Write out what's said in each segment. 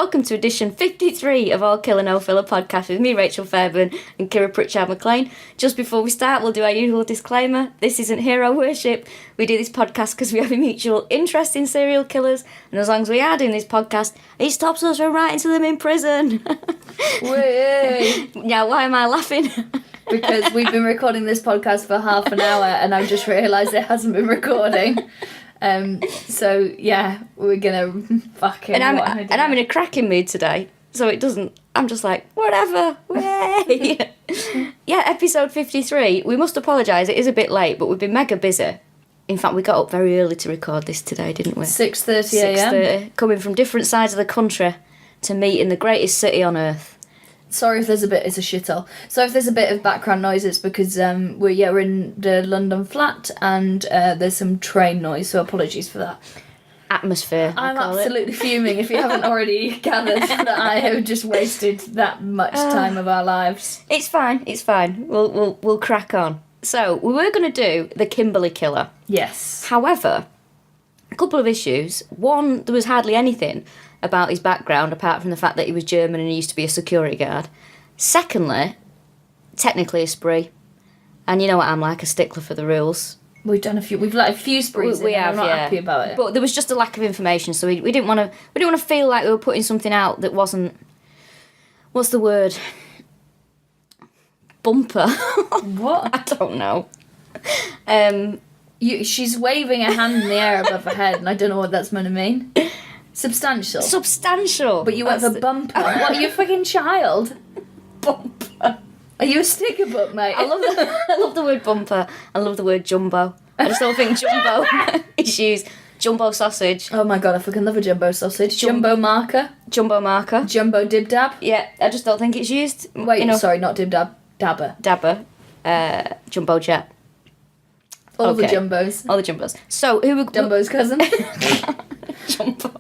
welcome to edition 53 of our Killa No Filla podcast with me, Rachel Fairburn, and Kira Pritchard-McLean. Just before we start, we'll do our usual disclaimer. This isn't hero worship. We do this podcast because we have a mutual interest in serial killers, and as long as we are doing this podcast, it stops us from writing to them in prison. Whee! Now, why am I laughing? Because we've been recording this podcast for half an hour and I've just realised it hasn't been recording. So yeah, we're gonna fucking. And I'm in a cracking mood today, so it doesn't. I'm just like whatever. Way. Yeah, episode 53. We must apologise. It is a bit late, but we've been mega busy. In fact, we got up very early to record this today, didn't we? 6:30 a.m. 6:30. Coming from different sides of the country to meet in the greatest city on earth. Sorry if there's a bit. It's a shithole. So if there's a bit of background noise, it's because we're in the London flat and there's some train noise. So apologies for that. Atmosphere. I'm absolutely fuming if you haven't already gathered that I have just wasted that much time of our lives. It's fine. It's fine. We'll crack on. So we were going to do the Kimberley killer. Yes. However, a couple of issues. One, there was hardly anything about his background apart from the fact that he was German and he used to be a security guard. Secondly, technically a spree. And you know what I'm like, a stickler for the rules. We've let a few sprees in, and I'm not happy about it. But there was just a lack of information, so we didn't want to feel like we were putting something out that wasn't, what's the word? Bumper. What? I don't know. She's waving a hand in the air above her head, and I don't know what that's meant to mean. Substantial. But you went for bumper. What, are you a fucking child? Bumper. Are you a sticker book, mate? I love the word bumper. I love the word jumbo. I just don't think jumbo is used. Jumbo sausage. Oh my god, I fucking love a jumbo sausage. Jumbo marker. Jumbo marker. Jumbo dib dab. Yeah, I just don't think it's used. Wait, sorry, not dib dab. Dabber. Dabber. Jumbo jet. All the jumbos. So who we Dumbo's cousin. Jumbo.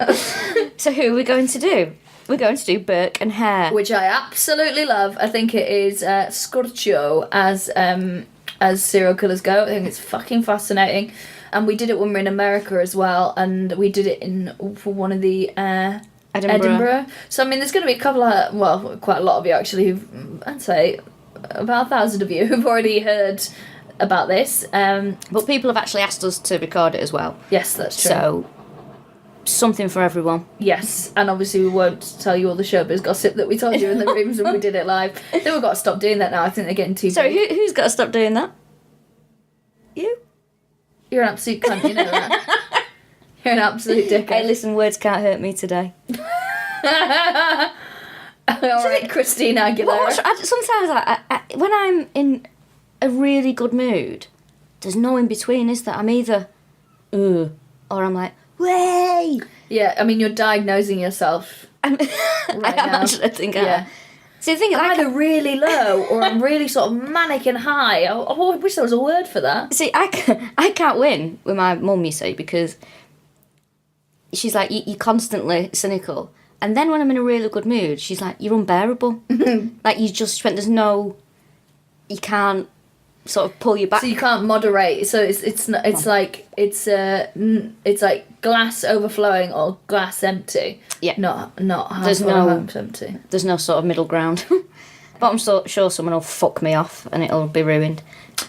So who are we going to do? We're going to do Burke and Hare, which I absolutely love. I think it is Scorcho as serial killers go. I think it's fucking fascinating. And we did it when we were in America as well, and we did it for one of the Edinburgh. So I mean, there's going to be a couple of, well, quite a lot of you actually. I'd say about 1,000 of you who've already heard about this. But people have actually asked us to record it as well. Yes, that's true. So something for everyone. Yes, and obviously we won't tell you all the showbiz gossip that we told you in the rooms when we did it live. Then we've got to stop doing that now. I think they're getting too big. So who's got to stop doing that? You? You're an absolute cunt, you know that. You're an absolute dickhead. Hey, listen, words can't hurt me today. Alright, Christina Aguilera. Sometimes when I'm in a really good mood, there's no in between, is there? I'm either or I'm like, way. Yeah, I mean, you're diagnosing yourself right now. I think I am. See, the thing is, I'm either really low or I'm really sort of manic and high. Oh, I wish there was a word for that. See, I can't win with my mum, you see, because she's like, you're constantly cynical. And then when I'm in a really good mood, she's like, you're unbearable. Like, you can't sort of pull you back. So you can't moderate. So it's like glass overflowing or glass empty. Yeah. Not half half empty. There's no sort of middle ground. But I'm sure someone will fuck me off and it'll be ruined.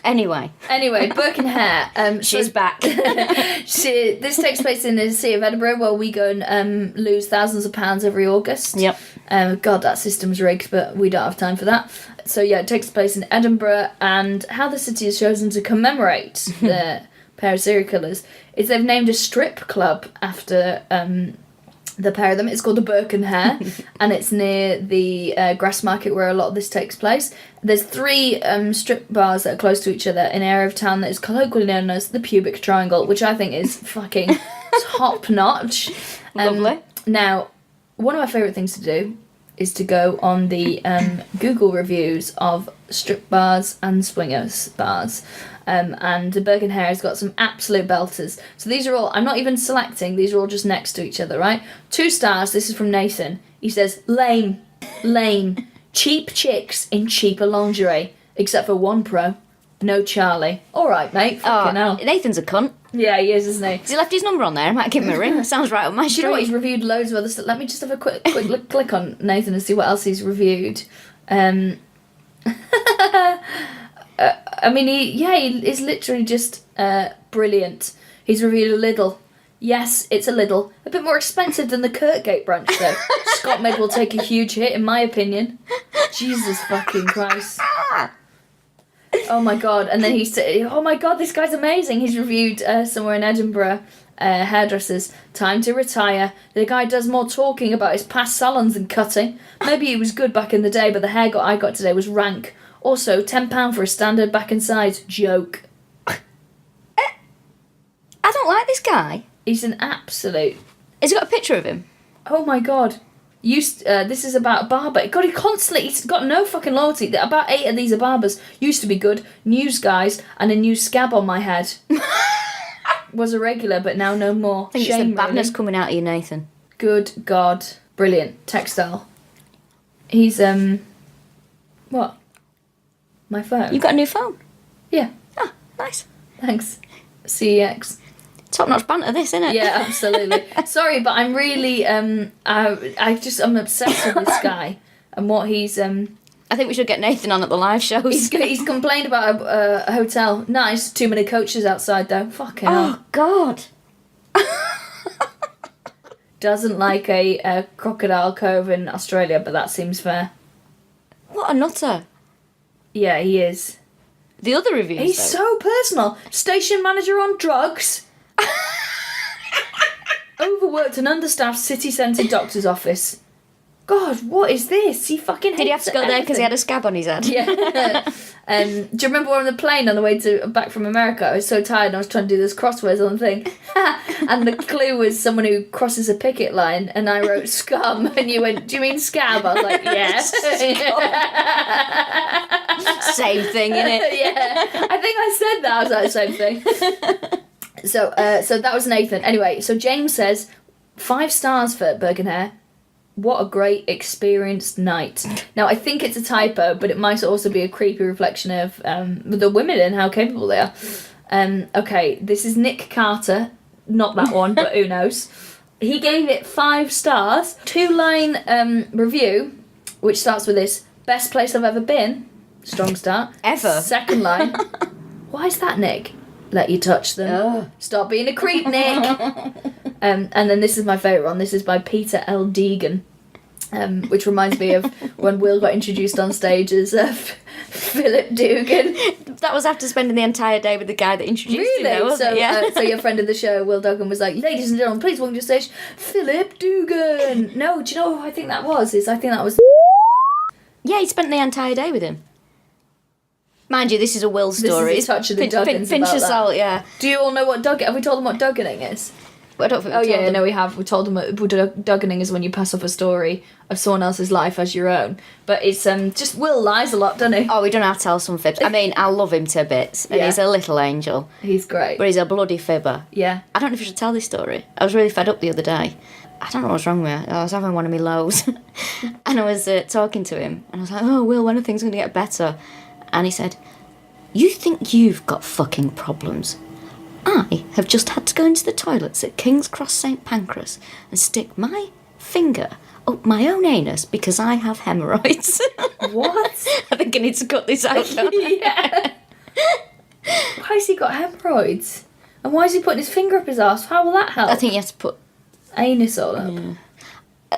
Anyway, Burke and Hare. She's back. This takes place in the city of Edinburgh, where we go and lose thousands of pounds every August. Yep. God, that system's rigged, but we don't have time for that. So yeah, it takes place in Edinburgh, and how the city is chosen to commemorate the pair of serial killers is they've named a strip club after the pair of them. It's called the Burke and Hare, and it's near the grass market where a lot of this takes place. There's 3 strip bars that are close to each other in an area of town that is colloquially known as the Pubic Triangle, which I think is fucking top notch. Lovely. Now, one of my favourite things to do is to go on the Google reviews of strip bars and swingers bars. And the Burke and Hare has got some absolute belters. So these are all, I'm not even selecting, these are all just next to each other, right? 2 stars, this is from Nathan. He says, lame, cheap chicks in cheaper lingerie, except for one pro, No Charlie. All right, mate. Fucking hell. Nathan's a cunt. Yeah, he is, isn't he? Has he left his number on there? I might give him a ring. That sounds right on my Do street. you know what? He's reviewed loads of other stuff. Let me just have a quick click on Nathan and see what else he's reviewed. I mean, he is literally just brilliant. He's reviewed a Lidl. Yes, it's a Lidl. A bit more expensive than the Kirkgate branch, though. Scott Med will take a huge hit, in my opinion. Jesus fucking Christ. Oh my god. And then he said, oh my god, this guy's amazing. He's reviewed somewhere in Edinburgh, hairdressers. Time to retire. The guy does more talking about his past salons than cutting. Maybe he was good back in the day, but the hair I got today was rank. Also, £10 for a standard back and sides. Joke. I don't like this guy. He's an absolute... Has he got a picture of him? Oh my god. This is about a barber. God, he's got no fucking loyalty. About 8 of these are barbers. Used to be good. News guys and a new scab on my head. Was a regular, but now no more. I think it's the badness coming out of you, Nathan. Good God. Brilliant. Textile. He's, what? My phone? You've got a new phone? Yeah. Ah, nice. Thanks. CEX. Top-notch banter, this, isn't it? Yeah, absolutely. Sorry, but I'm really, I'm obsessed with this guy and what he's, I think we should get Nathan on at the live shows. He's complained about a hotel. Nice. Too many coaches outside, though. Fucking hell. Oh, God. Doesn't like a crocodile cove in Australia, but that seems fair. What a nutter. Yeah, he is. The other reviews, He's though. so personal. Station manager on drugs. Overworked and understaffed city centre doctor's office. God, what is this? He fucking hates Did he have to go there because he had a scab on his head? Yeah. Do you remember on the plane on the way back from America? I was so tired and I was trying to do this crosswords on the thing. And the clue was someone who crosses a picket line, and I wrote scum, and you went, do you mean scab? I was like, yeah. Same thing, innit? Yeah. I think I said that. I was like, same thing. So that was Nathan. Anyway, so James says, 5 stars for Burke and Hare. What a great experienced night. Now, I think it's a typo, but it might also be a creepy reflection of the women and how capable they are. Okay, this is Nick Carter. Not that one, but who knows. He gave it 5 stars. 2-line review, which starts with this: best place I've ever been. Strong start. Ever. Second line. Why is that, Nick? Let you touch them. Oh. Stop being a creep, Nick. And then this is my favourite one. This is by Peter L. Deegan, which reminds me of when Will got introduced on stage as Philip Dugan. That was after spending the entire day with the guy that introduced him, though, wasn't it? Yeah. So your friend of the show, Will Duggan, was like, ladies and gentlemen, please welcome to the stage, Philip Dugan. No, do you know who I think that was? I think that was... Yeah, he spent the entire day with him. Mind you, this is a Will story. This is a touch of the Duggans Pinch about of that. salt, yeah. Do you all know what Duggan... Have we told them what Dugganing is? I don't think Oh we told yeah, them. no, we have. We told them what Dugganing is when you pass off a story of someone else's life as your own. But it's just Will lies a lot, doesn't he? Oh, we don't have to tell some fibs. I mean, I love him to bits, and Yeah. he's a little angel, He's great. but he's a bloody fibber. Yeah. I don't know if you should tell this story. I was really fed up the other day. I don't know what was wrong with me. I was having one of my lows, and I was talking to him, and I was like, "Oh, Will, when are things going to get better?" And he said, "You think you've got fucking problems? I have just had to go into the toilets at King's Cross St Pancras and stick my finger up my own anus because I have hemorrhoids." What? I think I need to cut this out. Yeah. Why has he got hemorrhoids? And why is he putting his finger up his arse? How will that help? I think you have to put... Anus all up. Yeah.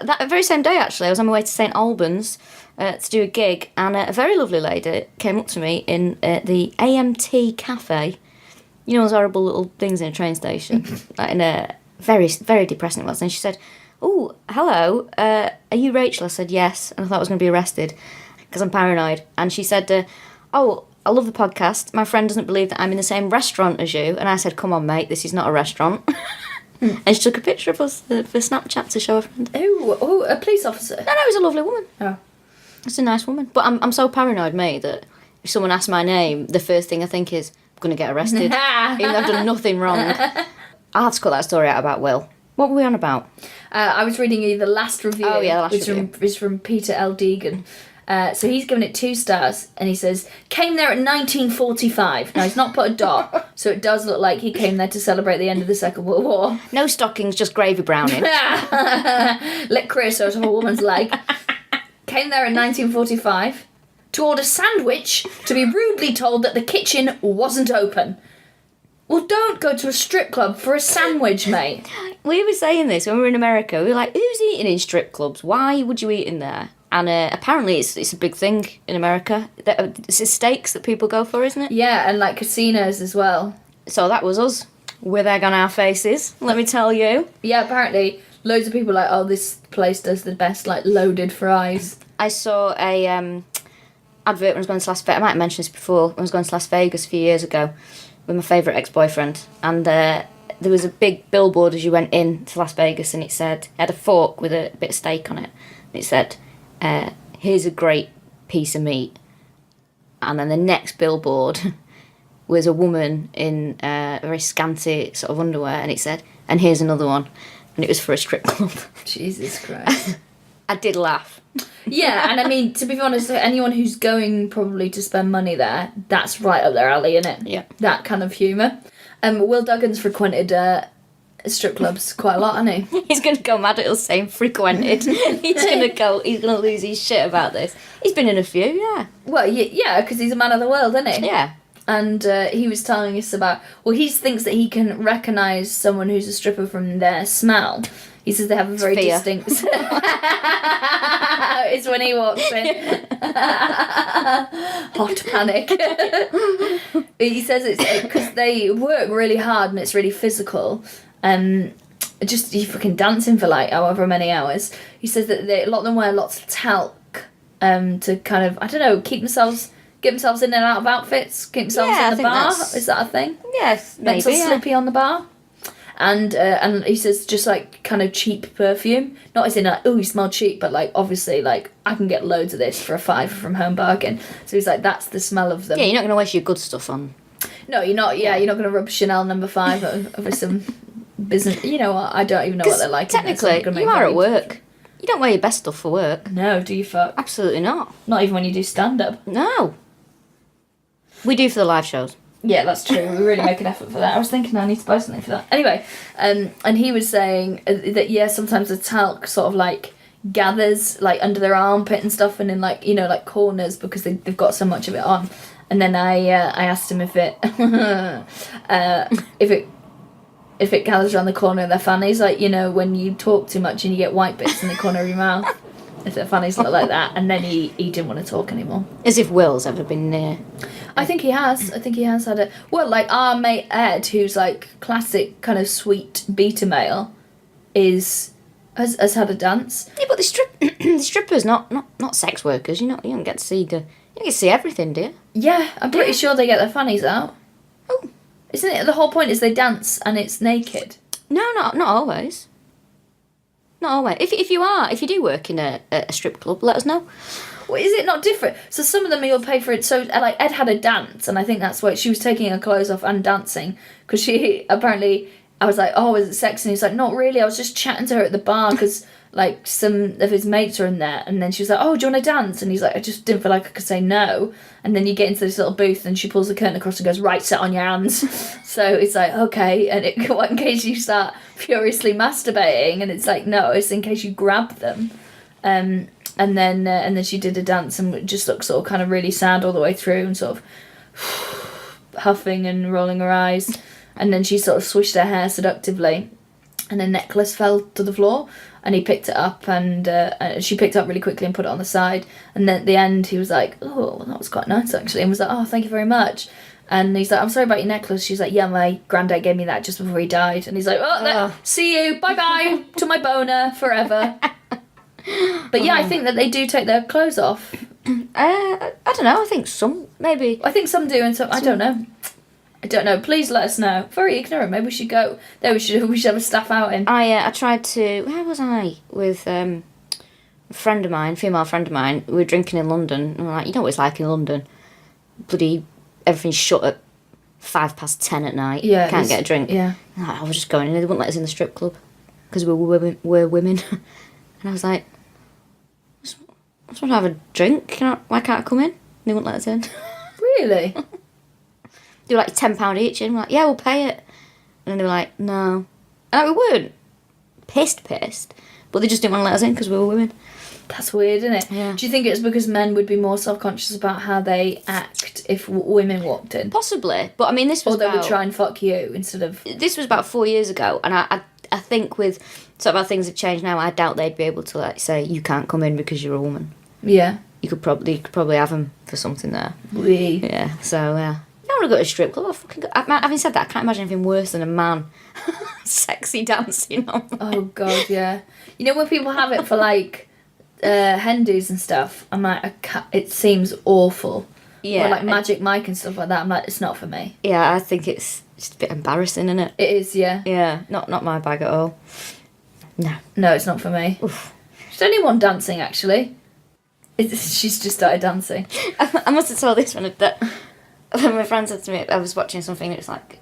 That very same day, actually, I was on my way to St Albans to do a gig, and a very lovely lady came up to me in the AMT cafe. You know those horrible little things in a train station? Like in a very, very depressing it was. And she said, "Oh, hello, are you Rachel?" I said, "Yes." And I thought I was going to be arrested because I'm paranoid. And she said, "Oh, I love the podcast. My friend doesn't believe that I'm in the same restaurant as you." And I said, "Come on, mate, this is not a restaurant." And she took a picture of us for Snapchat to show her friend. Oh, a police officer? No, it was a lovely woman. Oh. It's a nice woman. But I'm so paranoid, mate, that if someone asks my name, the first thing I think is, I'm going to get arrested. Even though I've done nothing wrong. I'll have to cut that story out about Will. What were we on about? I was reading you the last review. Oh, yeah, the last which review. is from Peter L. Deegan. So he's given it 2 stars, and he says, came there at 1945. Now, he's not put a dot, so it does look like he came there to celebrate the end of the Second World War. No stockings, just gravy browning. Lick creosote off a woman's leg. Came there in 1945 to order sandwich, to be rudely told that the kitchen wasn't open. Well, don't go to a strip club for a sandwich, mate. We were saying this when we were in America. We were like, who's eating in strip clubs? Why would you eat in there? And apparently it's a big thing in America. It's steaks that people go for, isn't it? Yeah, and like casinos as well. So that was us with egg on our faces, let me tell you. Yeah, apparently loads of people are like, oh, this place does the best like loaded fries. I saw a advert when I was going to Las Vegas. I might have mentioned this before. When I was going to Las Vegas a few years ago with my favourite ex-boyfriend. And there was a big billboard as you went in to Las Vegas, and it had a fork with a bit of steak on it. And it said, here's a great piece of meat. And then the next billboard was a woman in very scanty sort of underwear, and it said, and here's another one. And it was for a strip club. Jesus Christ. I did laugh. Yeah, and I mean, to be honest, anyone who's going probably to spend money there, that's right up their alley, isn't it? Yeah. That kind of humour. Will Duggan's frequented strip clubs quite a lot, hasn't he? He's going to go mad at us saying frequented. He's going to lose his shit about this. He's been in a few, yeah. Well, yeah, because he's a man of the world, isn't he? Yeah. And he was telling us about, well, he thinks that he can recognise someone who's a stripper from their smell. He says they have a very distinct... It's when he walks in. Hot panic. He says it's because they work really hard and it's really physical. Just you fucking dancing for like however many hours. He says that a lot of them wear lots of talc to kind of, I don't know, get themselves in and out of outfits, keep themselves in the bar. Is that a thing? Yes, maybe. Makes us slippy on the bar. And he says just like kind of cheap perfume, not as in like, oh, you smell cheap, but like obviously like I can get loads of this for a £5 from Home Bargain. So he's like, that's the smell of them. Yeah, you're not going to waste your good stuff on. No, you're not. Yeah, you're not going to rub Chanel No. 5 over some business. You know what? I don't even know what they're like. Technically, you are at work. You don't wear your best stuff for work. No, do you fuck? Absolutely not. Not even when you do stand up. No. We do for the live shows. Yeah, that's true. We really make an effort for that. I was thinking I need to buy something for that. Anyway, and he was saying that, yeah, sometimes the talc sort of, like, gathers, like, under their armpit and stuff and in, like, you know, like, corners because they've got so much of it on. And then I asked him if it gathers around the corner of their fannies, like, you know, when you talk too much and you get white bits in the corner of your mouth. If their fannies look like that. And then he didn't want to talk anymore. As if Will's ever been near. I think he has. I think he has had a... Well, like, our mate Ed, who's, like, classic kind of sweet beta male, has had a dance. Yeah, but the strippers, not sex workers. You don't get to see you get to see everything, do you? Yeah, I'm pretty sure they get their fannies out. Oh. Isn't it? The whole point is they dance and it's naked. No, not always. Not always. If you do work in a strip club, let us know. Well, is it not different? So some of them you'll pay for it. So like Ed had a dance, and I think that's why she was taking her clothes off and dancing because she apparently. I was like, oh, is it sex? And he's like, not really. I was just chatting to her at the bar because like some of his mates are in there. And then she was like, oh, do you want to dance? And he's like, I just didn't feel like I could say no. And then you get into this little booth and she pulls the curtain across and goes, right, sit on your hands. So it's like, okay. And in case you start furiously masturbating. And it's like, no, it's in case you grab them. And then she did a dance and just looked sort of kind of really sad all the way through and sort of huffing and rolling her eyes. And then she sort of swished her hair seductively and a necklace fell to the floor and he picked it up and she picked it up really quickly and put it on the side. And then at the end he was like, oh, that was quite nice actually, and was like, oh, thank you very much. And he's like, I'm sorry about your necklace. She's like, yeah, my granddad gave me that just before he died. And he's like, see you, bye-bye, to my boner forever. But yeah, I think that they do take their clothes off. I don't know, I think some, maybe. I think some do and some, I don't know. Please let us know. Very ignorant. Maybe we should go there. We should have a staff outing. I tried to. Where was I with a friend of mine, female friend of mine? We were drinking in London. And we're like, you know what it's like in London? Bloody everything's shut at 10:05 at night. Yeah, can't get a drink. Yeah, I was just going in. They wouldn't let us in the strip club because we're women. And I was like, just want to have a drink. Why can't I come in? They wouldn't let us in. Really? They were like £10 each, and we're like, yeah, we'll pay it. And then they were like, no. And we weren't pissed, but they just didn't want to let us in because we were women. That's weird, isn't it? Yeah. Do you think it's because men would be more self-conscious about how they act if women walked in? Possibly, but I mean, this was Or they would try and fuck you instead of... This was about 4 years ago, and I think with sort of how things have changed now, I doubt they'd be able to like say you can't come in because you're a woman. Yeah. You could probably have them for something there. Yeah. So yeah. I want to go to a strip club. Having said that, I can't imagine anything worse than a man sexy dancing on. Oh god, yeah. You know when people have it for like hen-dos and stuff, I'm like, it seems awful. Yeah. Or like Magic Mike and stuff like that. I'm like, it's not for me. Yeah, I think it's just a bit embarrassing, isn't it? It is, yeah. Yeah, not my bag at all. No, it's not for me. Oof. There's only one dancing actually. She's just started dancing. I must have told this one that when my friend said to me, I was watching something, it was like,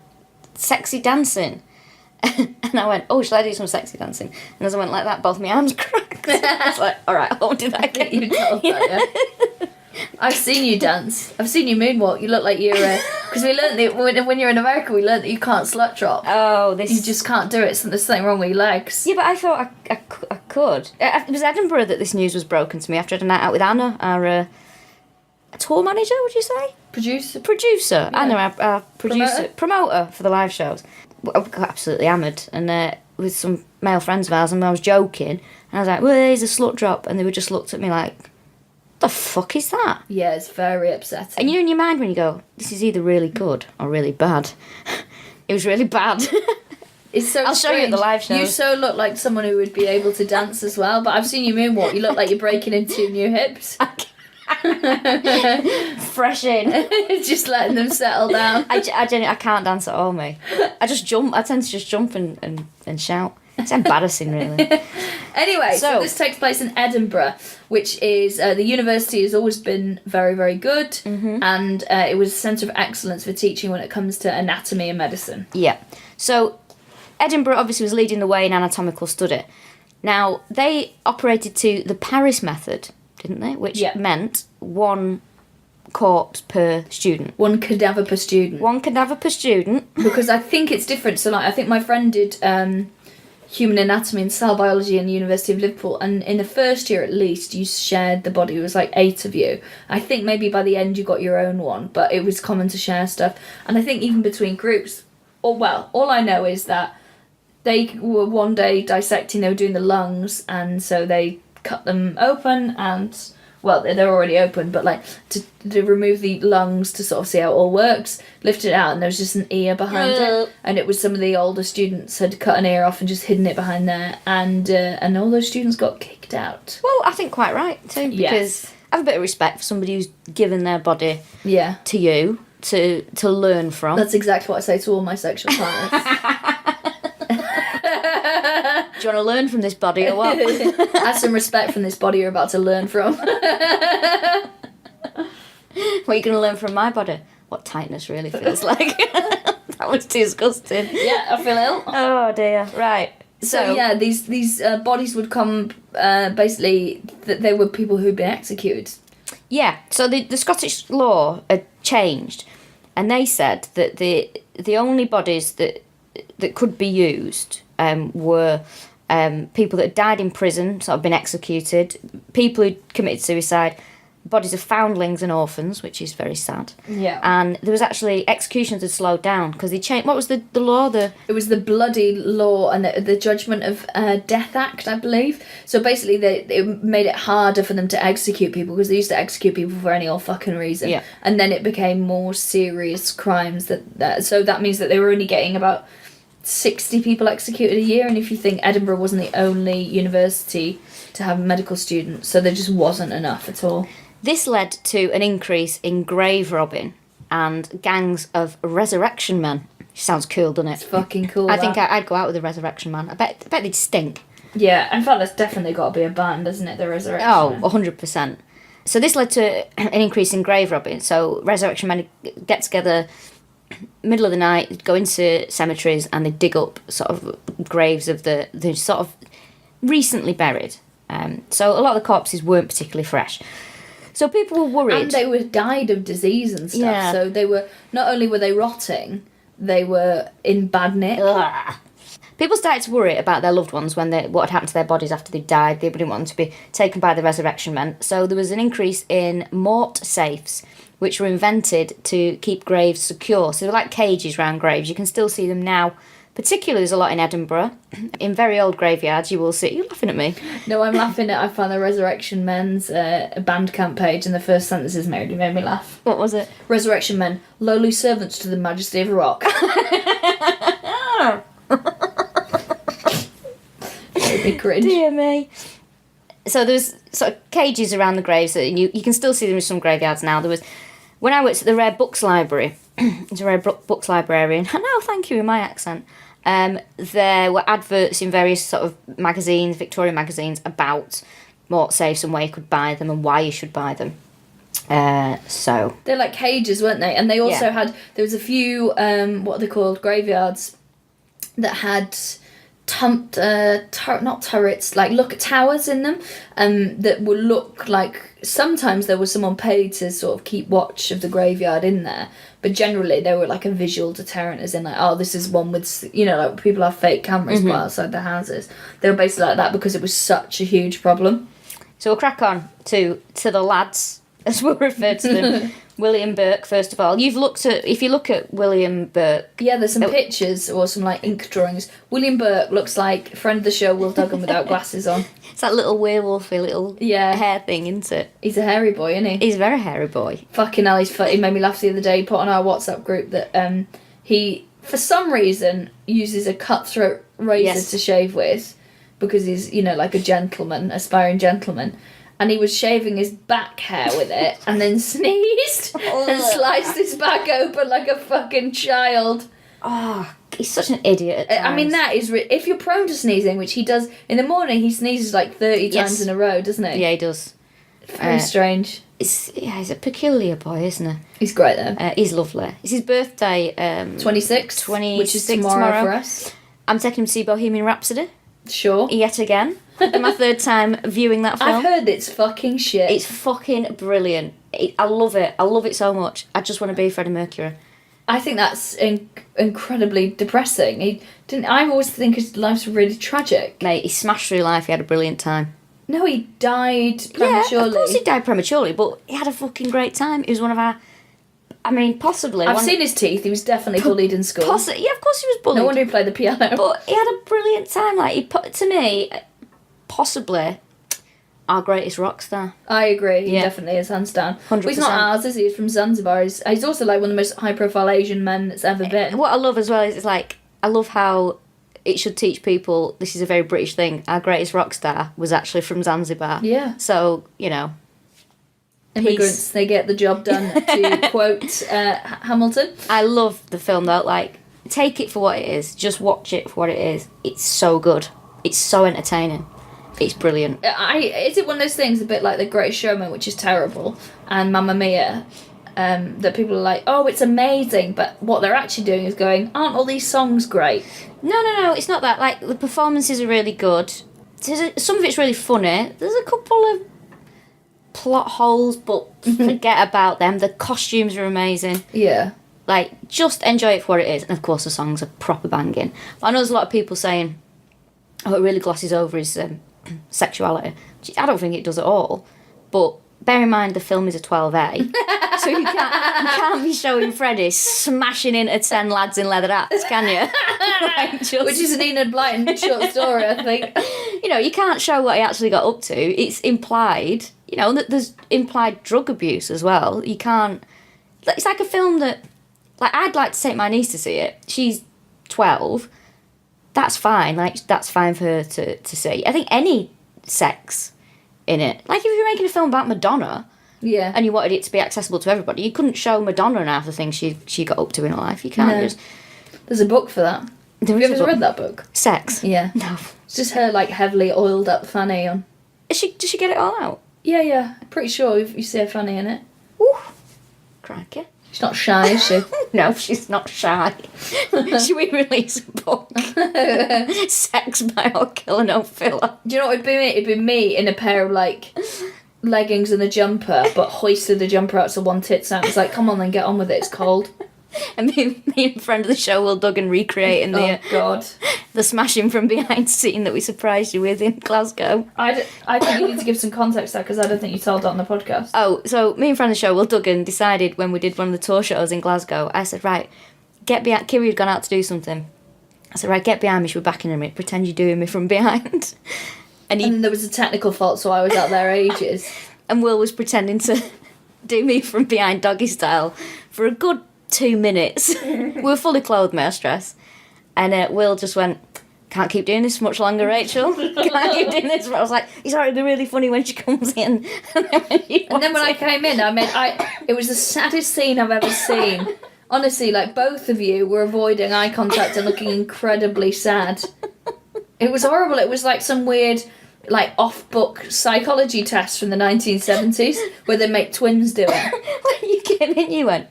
sexy dancing. And I went, oh, shall I do some sexy dancing? And as I went like that, both my arms cracked. I was like, all right, I won't do that again. You told that, yeah. I've seen you dance. I've seen you moonwalk. You look like you're... Because we learned that when you're in America, we learned that you can't slut drop. Oh, this... You just can't do it. There's something wrong with your legs. Yeah, but I thought I could. It was Edinburgh that this news was broken to me after I had a night out with Anna, our tour manager, would you say? Producer. Yeah. Anna, our producer. Promoter for the live shows. I got absolutely hammered, and with some male friends of ours, and I was joking, and I was like, well, there's a slut drop, and they were just looked at me like, the fuck is that? Yeah, it's very upsetting. And you know in your mind when you go, this is either really good or really bad. It was really bad. It's so I'll show you at the live shows. You so look like someone who would be able to dance as well, but I've seen you moonwalk. You look like you're breaking into new hips. Fresh in. Just letting them settle down. I genuinely, I can't dance at all, me. I just jump. I tend to just jump and shout. It's embarrassing, really. Anyway, so this takes place in Edinburgh, which is the university has always been very, very good, and it was a centre of excellence for teaching when it comes to anatomy and medicine. Yeah. So Edinburgh obviously was leading the way in anatomical study. Now, they operated to the Paris method, didn't they? Which meant one corpse per student. One cadaver per student. One cadaver per student. Because I think it's different. So, like, I think my friend did human anatomy and cell biology in the University of Liverpool, and in the first year at least, you shared the body. It was like 8 of you. I think maybe by the end you got your own one, but it was common to share stuff. And I think even between groups, all I know is that they were one day dissecting, they were doing the lungs, and so they cut them open and, well, they're already open, but like to remove the lungs to sort of see how it all works, lifted it out, and there was just an ear behind it, and it was some of the older students had cut an ear off and just hidden it behind there, and all those students got kicked out. Well, I think quite right too, because I have a bit of respect for somebody who's given their body to you to learn from. That's exactly what I say to all my sexual partners. Do you want to learn from this body or what? Have some respect from this body you're about to learn from. What are you going to learn from my body? What tightness really feels like. That was disgusting. Yeah, I feel ill. Oh dear. Right. So yeah, these bodies would come. Basically, they were people who'd been executed. Yeah. So the Scottish law had changed, and they said that the only bodies that could be used were people that had died in prison, sort of been executed, people who'd committed suicide, bodies of foundlings and orphans, which is very sad. Yeah. And there was actually executions had slowed down because they changed. What was the law? It was the bloody law and the Judgment of Death Act, I believe. So basically, it made it harder for them to execute people because they used to execute people for any old fucking reason. Yeah. And then it became more serious crimes. So that means that they were only getting about 60 people executed a year, and if you think Edinburgh wasn't the only university to have medical students, so there just wasn't enough at all. This led to an increase in grave robbing and gangs of resurrection men. Sounds cool, doesn't it? It's fucking cool. I think I'd go out with a resurrection man. I bet they'd stink. Yeah, in fact, that's definitely got to be a band, isn't it? The resurrection. Oh, 100%. So this led to an increase in grave robbing. So resurrection men get together middle of the night, go into cemeteries and they dig up sort of graves of the sort of recently buried. So a lot of the corpses weren't particularly fresh. So people were worried. And they were died of disease and stuff. Yeah. So they were, not only were they rotting, they were in bad nick. Ugh. People started to worry about their loved ones what had happened to their bodies after they died. They didn't want them to be taken by the resurrection men. So there was an increase in mort safes, which were invented to keep graves secure. So they're like cages round graves. You can still see them now. Particularly, there's a lot in Edinburgh. In very old graveyards, you will see... You're laughing at me. No, I'm laughing at... I found the Resurrection Men's Bandcamp page, and the first sentence is made me laugh. What was it? Resurrection Men, lowly servants to the majesty of a rock. Made me cringe. Dear me. So there's sort of cages around the graves, and you can still see them in some graveyards now. There was... When I worked at the Rare Books Library... It's a Rare Books librarian. No, thank you, in my accent. There were adverts in various sort of magazines, Victorian magazines, about mort safes and where you could buy them and why you should buy them. So they're like cages, weren't they? And they also had, there was a few what are they called, graveyards that had not turrets, like towers in them, that would look like, sometimes there was someone paid to sort of keep watch of the graveyard in there, but generally they were like a visual deterrent, as in like, oh, this is one with, you know, like people have fake cameras put outside their houses. They were basically like that because it was such a huge problem. So we'll crack on to the lads, as we'll refer to them. William Burke, first of all. If you look at William Burke... Yeah, there's some pictures or some like ink drawings. William Burke looks like friend of the show, Will Duggan, without glasses on. It's that little werewolfy little hair thing, isn't it? He's a hairy boy, isn't he? He's a very hairy boy. Fucking hell, he made me laugh the other day. He put on our WhatsApp group that he, for some reason, uses a cutthroat razor to shave with, because he's, you know, like a gentleman, aspiring gentleman. And he was shaving his back hair with it, and then sneezed and sliced his back open like a fucking child. Oh, he's such an idiot. I mean, that is... if you're prone to sneezing, which he does... In the morning, he sneezes like 30 times in a row, doesn't he? Yeah, he does. Very strange. He's a peculiar boy, isn't he? He's great, though. He's lovely. It's his birthday. 26th, which is tomorrow for us. I'm taking him to see Bohemian Rhapsody. Sure. Yet again. My third time viewing that film. I've heard it's fucking shit. It's fucking brilliant. I love it. I love it so much. I just want to be Freddie Mercury. I think that's incredibly depressing. I always think his life's really tragic. Mate, he smashed through life. He had a brilliant time. No, he died prematurely. Yeah, of course he died prematurely, but he had a fucking great time. He was one of our... I mean, possibly... I've seen his teeth. He was definitely bullied in school. Yeah, of course he was bullied. No wonder he played the piano. But he had a brilliant time. Like, to me, possibly our greatest rock star. I agree. He definitely is, hands down. 100%. Well, he's not ours, is he? He's from Zanzibar. He's also like one of the most high-profile Asian men that's ever been. What I love as well is, it's like, I love how it should teach people this is a very British thing. Our greatest rock star was actually from Zanzibar. Yeah. So, you know... Immigrants, they get the job done, to quote Hamilton. I love the film, though. Like, take it for what it is. Just watch it for what it is. It's so good. It's so entertaining. It's brilliant. Is it one of those things, a bit like The Greatest Showman, which is terrible, and Mamma Mia, that people are like, oh, it's amazing, but what they're actually doing is going, aren't all these songs great? No, it's not that. Like, the performances are really good. Some of it's really funny. There's a couple of plot holes, but forget about them. The costumes are amazing. Yeah. Like, just enjoy it for what it is. And of course the songs are proper banging. But I know there's a lot of people saying, oh, it really glosses over his sexuality. I don't think it does at all. But bear in mind the film is a 12A. So you can't be showing Freddie smashing into 10 lads in leather hats, can you? Like, which is an Enid Blyton short story, I think. You know, you can't show what he actually got up to. It's implied. You know, there's implied drug abuse as well. You can't... It's like a film that... Like, I'd like to take my niece to see it. She's 12. That's fine. Like, that's fine for her to see. I think any sex in it... Like, if you're making a film about Madonna... Yeah. And you wanted it to be accessible to everybody, you couldn't show Madonna and half the things she got up to in her life. You can't just... There's a book for that. Have you ever read that book? Sex? Yeah. No. It's just her, like, heavily oiled up fanny on... Does she get it all out? Yeah. I'm pretty sure you see her fanny in it. Ooh. Crikey. She's not shy, is she? No, she's not shy. Should we release a book? Sex by or Killa No Filla. Do you know what it'd be me? It'd be me in a pair of, like, leggings and a jumper, but hoisted the jumper out so one tit's out. It's like, come on then, get on with it, it's cold. And me and friend of the show, Will Duggan, recreating Oh, God. the smashing from behind scene that we surprised you with in Glasgow. I think you need to give some context there, because I don't think you told that on the podcast. Oh, so me and friend of the show, Will Duggan, decided when we did one of the tour shows in Glasgow, I said, right, get behind. Kiri had gone out to do something. I said, right, get behind me, she'll be back in a minute, pretend you're doing me from behind. And there was a technical fault, so I was out there ages. And Will was pretending to do me from behind doggy style for a good 2 minutes. We were fully clothed, may I stress. And Will just went, can't keep doing this much longer, Rachel. Can't keep doing this. I was like, it's alright, it'll be really funny when she comes in. And then when I came in, it was the saddest scene I've ever seen. Honestly, like, both of you were avoiding eye contact and looking incredibly sad. It was horrible. It was like some weird, like, off-book psychology test from the 1970s where they make twins do it. When you came in, you went,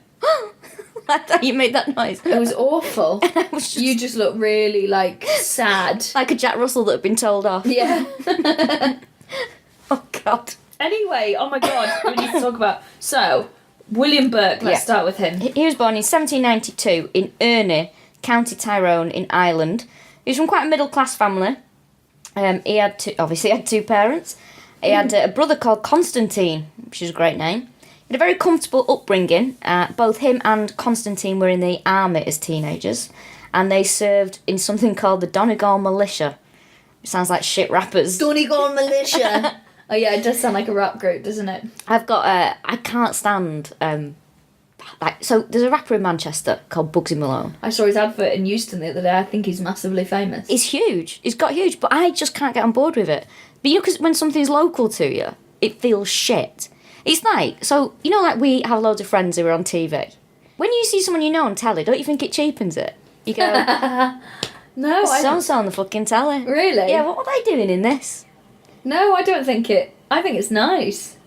that's how you made that noise. It was awful. Was you just looked really, like, sad. Like a Jack Russell that had been told off. Yeah. Oh, God. Anyway, oh my God, we need to talk about... So, William Burke, let's start with him. He was born in 1792 in Erney, County Tyrone in Ireland. He was from quite a middle-class family. He had two parents. He had a brother called Constantine, which is a great name. He had a very comfortable upbringing. Both him and Constantine were in the army as teenagers, and they served in something called the Donegal Militia. It sounds like shit rappers. Donegal Militia. Oh yeah, it does sound like a rap group, doesn't it? I've got I can't stand so there's a rapper in Manchester called Bugsy Malone. I saw his advert in Euston the other day. I think he's massively famous. He's huge. He's got huge, but I just can't get on board with it. But you know, because when something's local to you, it feels shit. It's like, so, you know, like we have loads of friends who are on TV. When you see someone you know on telly, don't you think it cheapens it? You go, no, I don't. So-and-so on the fucking telly. Really? Yeah, what are they doing in this? No, I don't think it. I think it's nice.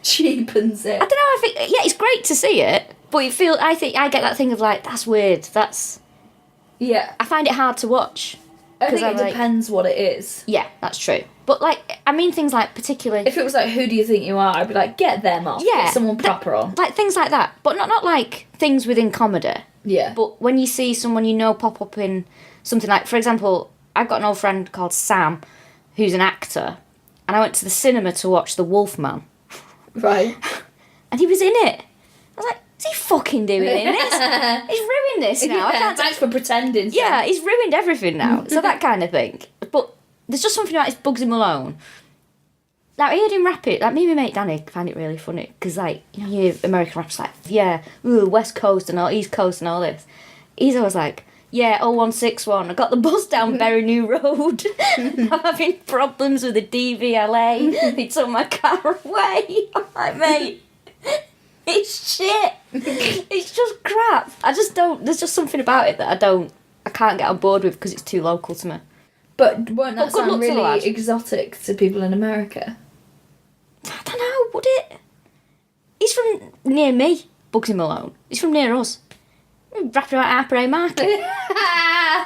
Cheapens it. I don't know, I think, yeah, it's great to see it, but I think I get that thing of like, that's weird, Yeah. I find it hard to watch. I think it depends what it is. Yeah, that's true. But, like, I mean things like particularly... If it was like, who do you think you are? I'd be like, get them off. Yeah. Get someone proper on. Like, things like that. But not like things within comedy. Yeah. But when you see someone you know pop up in something like... For example, I've got an old friend called Sam, who's an actor, and I went to the cinema to watch The Wolfman. Right. And he was in it. I was like, what's he fucking doing in this? He's ruined this now. Yeah, thanks for pretending. Sam. Yeah, he's ruined everything now. So that kind of thing. But there's just something about his Bugsy Malone. Like, I heard him rap it. Like, me and my mate Danny find it really funny. Because, like, you know, you hear American rappers like, yeah, West Coast and all, East Coast and all this. He's always like, yeah, 0161, I got the bus down Berry New Road. I'm having problems with the DVLA. They took my car away. I'm like, mate, it's shit. It's just crap. I just don't, there's just something about it that I can't get on board with because it's too local to me. But won't that good sound luck to the really lad. exotic to people in America? I don't know, would it? He's from near me, Bugsy Malone. He's from near us. Rapping about Harper Market.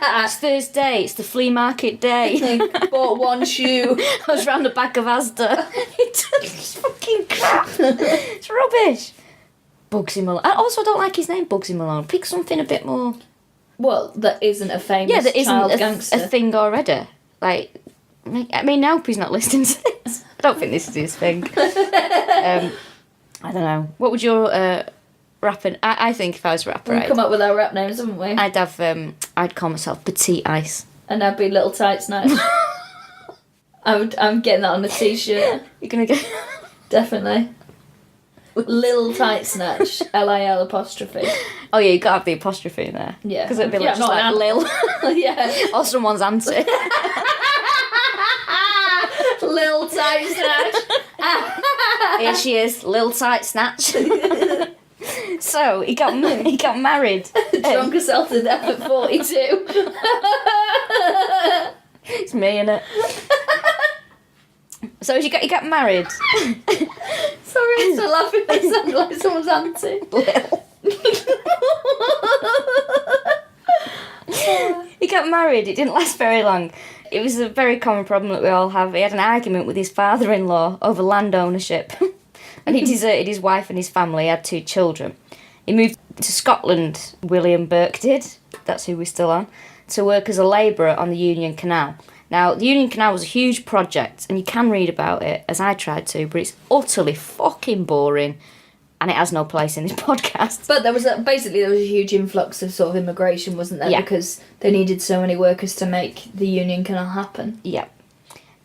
It's Thursday, it's the flea market day. Bought one shoe. I was round the back of Asda. It's fucking crap. It's rubbish. Bugsy Malone. I also don't like his name, Bugsy Malone. Pick something a bit more... Well, that isn't a famous that child isn't gangster. a thing already. Like, I mean, I hope he's not listening to this. I don't think this is his thing. I don't know. What would your rapping... I think if I was a rapper, We've come up with our rap names, haven't we? I'd call myself Petite Ice. And I'd be Little Tight Snatch. I'm getting that on a t-shirt. You're gonna get... Definitely. Lil Tight Snatch. LIL apostrophe. Oh yeah, you gotta have the apostrophe in there. Yeah. Because it'd be like, Yeah, just like Lil. Yeah. Or someone's auntie. Lil Tight Snatch. Here she is, Lil Tight Snatch. So, he got married. Drunk herself to death at 42. It's me, innit? So he got married. Sorry, I'm still laughing. It sounded like someone's auntie. Lil. got married, it didn't last very long. It was a very common problem that we all have. He had an argument with his father-in-law over land ownership. And he deserted his wife and his family. He had 2 children. He moved to Scotland, William Burke did, that's who we're still on, to work as a labourer on the Union Canal. Now, the Union Canal was a huge project, and you can read about it, as I tried to, but it's utterly fucking boring, and it has no place in this podcast. But there was a huge influx of sort of immigration, wasn't there? Yeah. Because they needed so many workers to make the Union Canal happen. Yeah.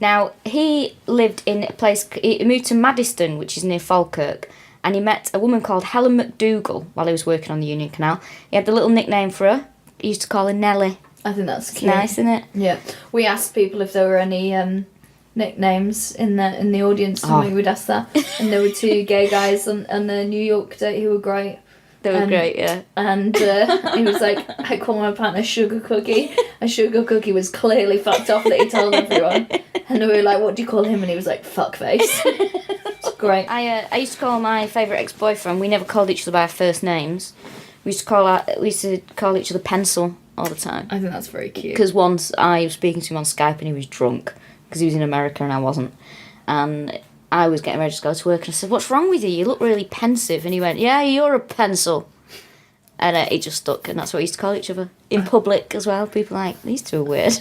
Now, he lived in a place, he moved to Maddiston, which is near Falkirk, and he met a woman called Helen McDougall while he was working on the Union Canal. He had the little nickname for her. He used to call her Nellie. I think that's cute. Nice, isn't it? Yeah. We asked people if there were any nicknames in the audience, and we would ask that. And there were 2 gay guys on the New York date who were great. They were great, yeah. And he was like, I call my partner Sugar Cookie. And Sugar Cookie was clearly fucked off that he told everyone. And we were like, what do you call him? And he was like, fuckface. It's great. I used to call my favourite ex-boyfriend, we never called each other by our first names. We used to call each other Pencil all the time. I think that's very cute. Because once I was speaking to him on Skype and he was drunk, because he was in America and I wasn't. And I was getting ready to go to work and I said, what's wrong with you? You look really pensive. And he went, yeah, you're a pencil. And it just stuck, and that's what we used to call each other. In public as well, people are like, these 2 are weird.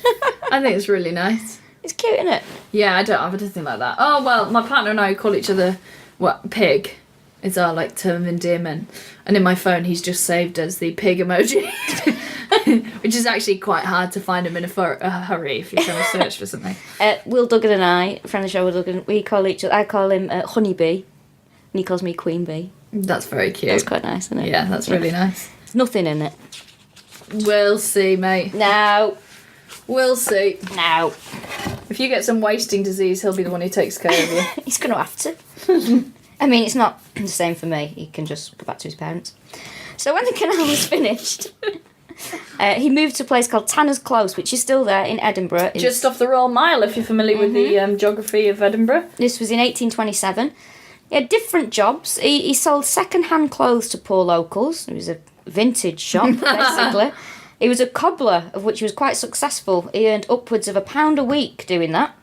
I think it's really nice. It's cute, isn't it? Yeah, I don't have anything like that. Oh, well, my partner and I call each other, pig is our, term of endearment. And in my phone, he's just saved as the pig emoji. Which is actually quite hard to find him in a hurry if you're trying to search for something. Will Duggan and I, friend of the show Will Duggan, we call each other, I call him Honeybee, and he calls me Queen Bee. That's very cute. That's quite nice, isn't it? Yeah, that's really nice. There's nothing in it. We'll see, mate. No. We'll see. No. If you get some wasting disease, he'll be the one who takes care of you. He's going to have to. I mean, it's not the same for me. He can just go back to his parents. So when the canal was finished, he moved to a place called Tanner's Close, which is still there in Edinburgh. Just off the Royal Mile, if you're familiar with the geography of Edinburgh. This was in 1827. He had different jobs. He sold second-hand clothes to poor locals. It was a vintage shop, basically. He was a cobbler, of which he was quite successful. He earned upwards of £1 a week doing that.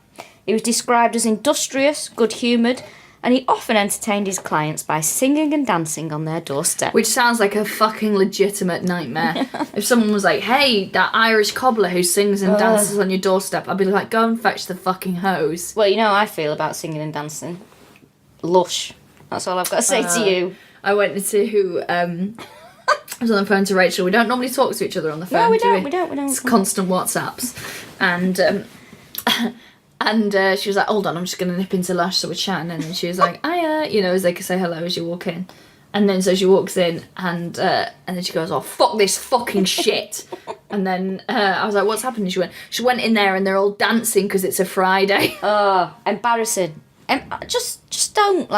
He was described as industrious, good-humoured, and he often entertained his clients by singing and dancing on their doorstep. Which sounds like a fucking legitimate nightmare. If someone was like, hey, that Irish cobbler who sings and dances on your doorstep, I'd be like, go and fetch the fucking hose. Well, you know how I feel about singing and dancing. Lush. That's all I've got to say to you. I went to... I was on the phone to Rachel. We don't normally talk to each other on the phone. No, we do don't. It's constant WhatsApps. And she was like, hold on, I'm just going to nip into Lush, so we're chatting. And then she was like, hiya, as they could say hello as you walk in. And then so she walks in and then she goes, oh, fuck this fucking shit. And then I was like, what's happening? She went in there and they're all dancing because it's a Friday. Oh, embarrassing. Just don't,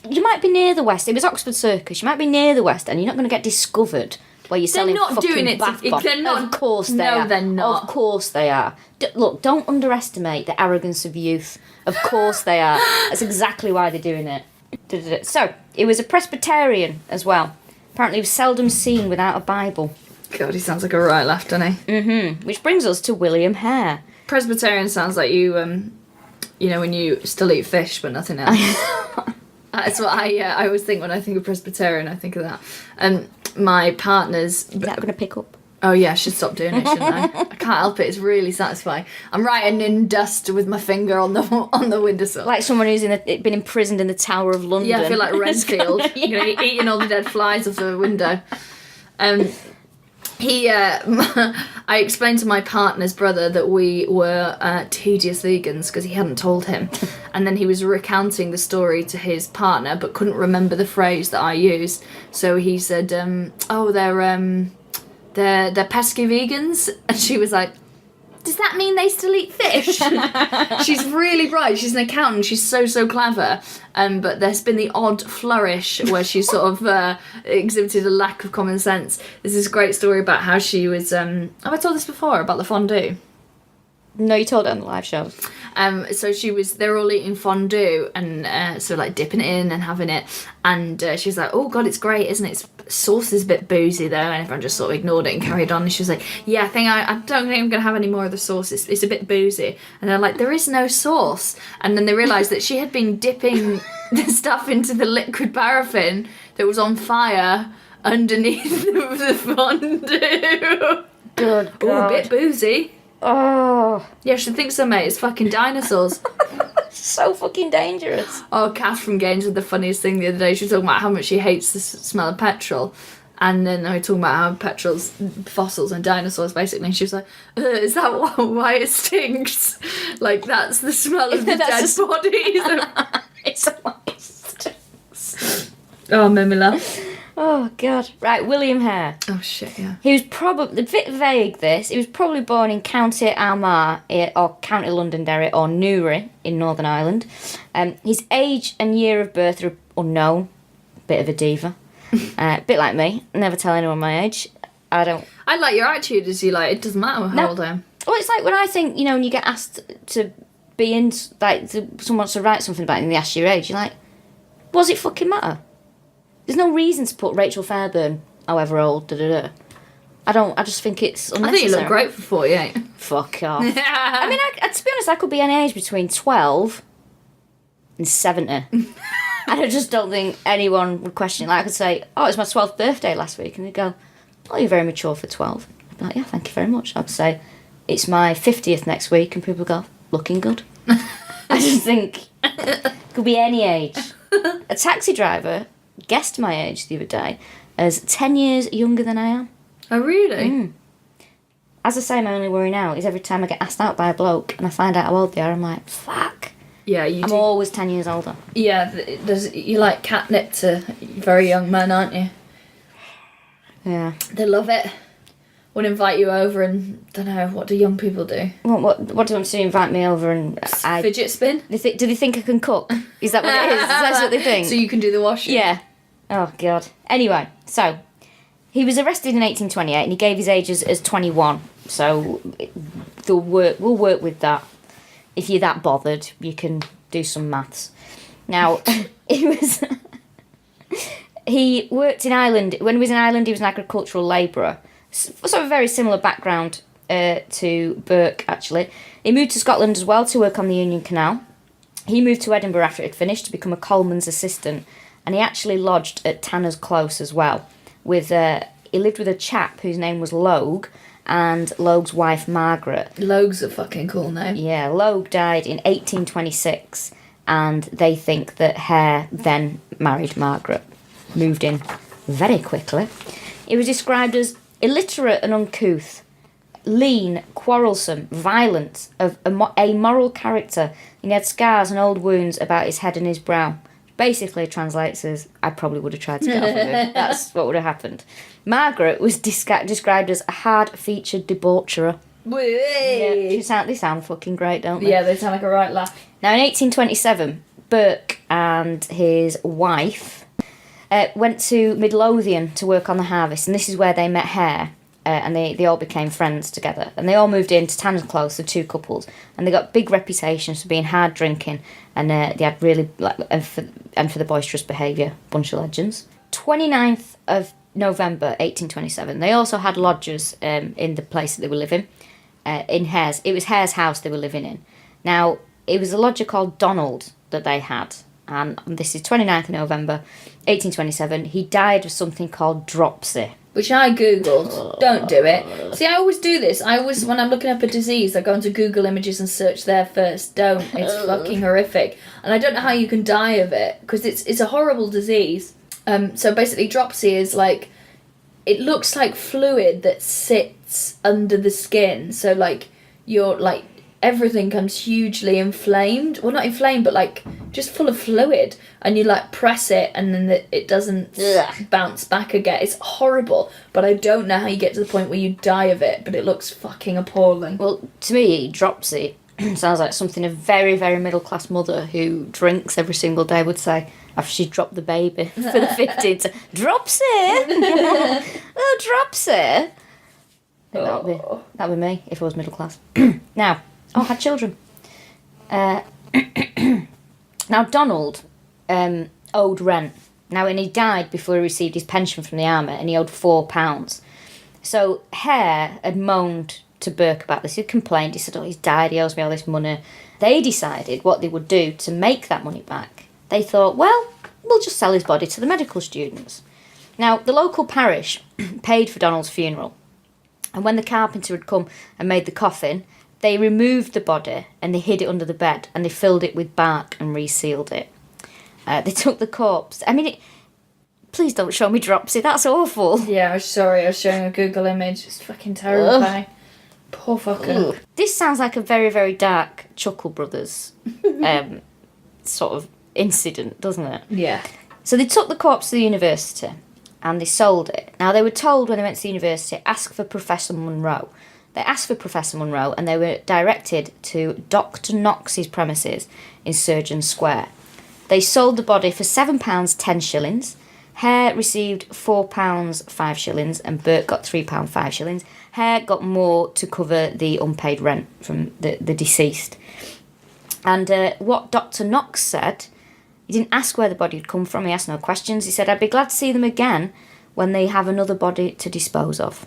you might be near the West. It was Oxford Circus. You might be near the West and you're not going to get discovered where you're selling fucking bath bombs. They're not. Of course they are. No, they're not. Of course they are. Look, don't underestimate the arrogance of youth. Of course they are. That's exactly why they're doing it. So, he was a Presbyterian as well. Apparently he was seldom seen without a Bible. God, he sounds like a right laugh, doesn't he? Mm-hmm. Which brings us to William Hare. Presbyterian sounds like you, when you still eat fish but nothing else. That's what I always think when I think of Presbyterian. I think of that. My partner's... Is that going to pick up? Oh yeah, I should stop doing it, shouldn't I? I can't help it. It's really satisfying. I'm writing in dust with my finger on the windowsill. Like someone who's been imprisoned in the Tower of London. Yeah, I feel like Renfield. Eating all the dead flies off the window. I explained to my partner's brother that we were tedious vegans because he hadn't told him, and then he was recounting the story to his partner but couldn't remember the phrase that I used. So he said, they're pesky vegans, and she was like, does that mean they still eat fish? She's really bright. She's an accountant. She's so clever. But there's been the odd flourish where she sort of exhibited a lack of common sense. There's this great story about how she was... have I told this before, about the fondue? No, you told it on the live show. So they're all eating fondue and so like dipping it in and having it. And she was like, oh God, it's great, isn't it? Sauce is a bit boozy though. And everyone just sort of ignored it and carried on. And she was like, yeah, I don't think I'm going to have any more of the sauce. It's a bit boozy. And they're like, there is no sauce. And then they realised that she had been dipping the stuff into the liquid paraffin that was on fire underneath the fondue. Good Oh, God. a bit boozy. Oh, Yeah, I should think so, mate. It's fucking dinosaurs. so fucking dangerous. Oh, Kath from Gaines had the funniest thing the other day. She was talking about how much she hates the smell of petrol. And then they were talking about how petrol's fossils and dinosaurs, basically. And she was like, is that why it stinks? Like, that's the smell of the dead bodies. It's a waste. Oh, made me laugh. Oh, God. Right, William Hare. Oh, shit, yeah. He was probably, a bit vague this, he was probably born in County Armagh, or County Londonderry, or Newry in Northern Ireland. His age and year of birth are unknown. Bit of a diva. Bit like me. Never tell anyone my age. I like your attitude as you like, it doesn't matter how old I am. Well, it's like when I think, when you get asked to be in, like, someone wants to write something about you and they ask your age, you're like, what does it fucking matter? There's no reason to put Rachel Fairburn, however old, I just think it's unnecessary. I think you look great for 48. Fuck off. I mean, to be honest, I could be any age between 12 and 70. And I just don't think anyone would question it. Like, I could say, oh, it's my 12th birthday last week. And they'd go, oh, you're very mature for 12. I'd be like, yeah, thank you very much. I'd say, it's my 50th next week. And people go, looking good. I just think it could be any age. A taxi driver guessed my age the other day as 10 years younger than I am. Oh, really? As I say, my only worry now is every time I get asked out by a bloke and I find out how old they are, I'm like, fuck. Yeah, I'm always 10 years older. Yeah, you like catnip to very young men, aren't you? Yeah. They love it. Would invite you over and, don't know, what do young people do? What do you want to invite me over and... Fidget spin? Do they think I can cook? Is that what it is? Is that what they think? So you can do the washing? Yeah. Oh, God. Anyway, so, he was arrested in 1828 and he gave his age as 21. So, we'll work with that. If you're that bothered, you can do some maths. Now, he worked in Ireland. When he was in Ireland, he was an agricultural labourer. Sort of a very similar background to Burke, actually. He moved to Scotland as well to work on the Union Canal. He moved to Edinburgh after it had finished to become a coalman's assistant. And he actually lodged at Tanner's Close as well. He lived with a chap whose name was Logue, and Logue's wife Margaret. Logue's a fucking cool name. Yeah, Logue died in 1826, and they think that Hare then married Margaret. Moved in very quickly. He was described as illiterate and uncouth, lean, quarrelsome, violent, of a moral character, and he had scars and old wounds about his head and his brow. Basically translates as, I probably would have tried to get off of him. That's what would have happened. Margaret was described as a hard-featured debaucherer. Yeah, they sound fucking great, don't they? Yeah, they sound like a right laugh. Now, in 1827, Burke and his wife went to Midlothian to work on the harvest, and this is where they met Hare, and they all became friends together. And they all moved into Tanner's Close, the two couples, and they got big reputations for being hard drinking, and they had really, and for the boisterous behaviour, bunch of legends. 29th of November 1827, they also had lodgers in the place that they were living, in Hare's. It was Hare's house they were living in. Now, it was a lodger called Donald that they had, and this is 29th of November 1827. He died of something called dropsy. Which I googled. Don't do it. See, I always do this. When I'm looking up a disease, I go into Google Images and search there first. Don't. It's fucking horrific. And I don't know how you can die of it, because it's a horrible disease. So basically, dropsy is like, it looks like fluid that sits under the skin. So like, you're like, everything comes hugely inflamed. Well, not inflamed, but like just full of fluid. And you like press it and then it doesn't bounce back again. It's horrible. But I don't know how you get to the point where you die of it. But it looks fucking appalling. Well, to me, dropsy sounds like something a very, very middle-class mother who drinks every single day would say after she dropped the baby for the 15th. Dropsy! Oh, dropsy! That'd be me if I was middle class. Now, had children. Now, Donald owed rent. Now, and he died before he received his pension from the army, and he owed £4. So Hare had moaned to Burke about this. He complained. He said, "Oh, he's died. He owes me all this money." They decided what they would do to make that money back. They thought, well, we'll just sell his body to the medical students. Now, the local parish paid for Donald's funeral. And when the carpenter had come and made the coffin, they removed the body and they hid it under the bed and they filled it with bark and resealed it. They took the corpse. I mean, please don't show me dropsy. That's awful. Yeah, I'm sorry. I was showing a Google image. It's fucking terrifying. Poor fucker. Ugh. This sounds like a very, very dark Chuckle Brothers sort of incident, doesn't it? Yeah. So they took the corpse to the university and they sold it. Now, they were told when they went to the university, ask for Professor Munro. They asked for Professor Munro and they were directed to Dr. Knox's premises in Surgeon Square. They sold the body for £7 10 shillings. Hare received £4 5 shillings and Burke got £3 5 shillings. Hare got more to cover the unpaid rent from the deceased. And what Dr. Knox said, he didn't ask where the body had come from, he asked no questions. He said, "I'd be glad to see them again when they have another body to dispose of."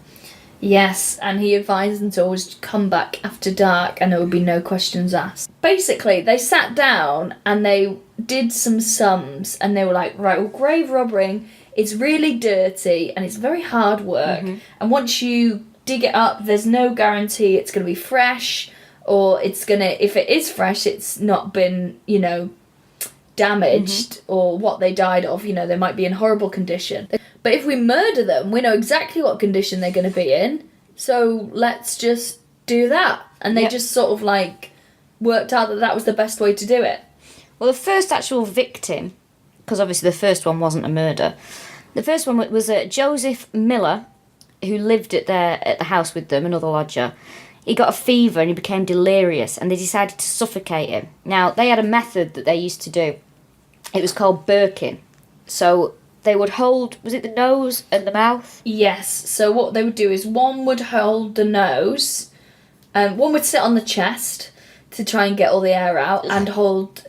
Yes, and he advised them to always come back after dark and there would be no questions asked. Basically, they sat down and they did some sums and they were like, right, well, grave robbing is really dirty and it's very hard work. Mm-hmm. And once you dig it up, there's no guarantee it's going to be fresh, or it's going to, if it is fresh, it's not been, damaged, or what they died of, they might be in horrible condition. But if we murder them, we know exactly what condition they're going to be in, so let's just do that. And they just sort of worked out that was the best way to do it. Well, the first actual victim, because obviously the first one wasn't a murder, the first one was Joseph Miller, who lived at the house with them, another lodger. He got a fever and he became delirious and they decided to suffocate him. Now, they had a method that they used to do. It was called burking. So they would hold, was it the nose and the mouth? Yes, so what they would do is one would hold the nose, one would sit on the chest to try and get all the air out and hold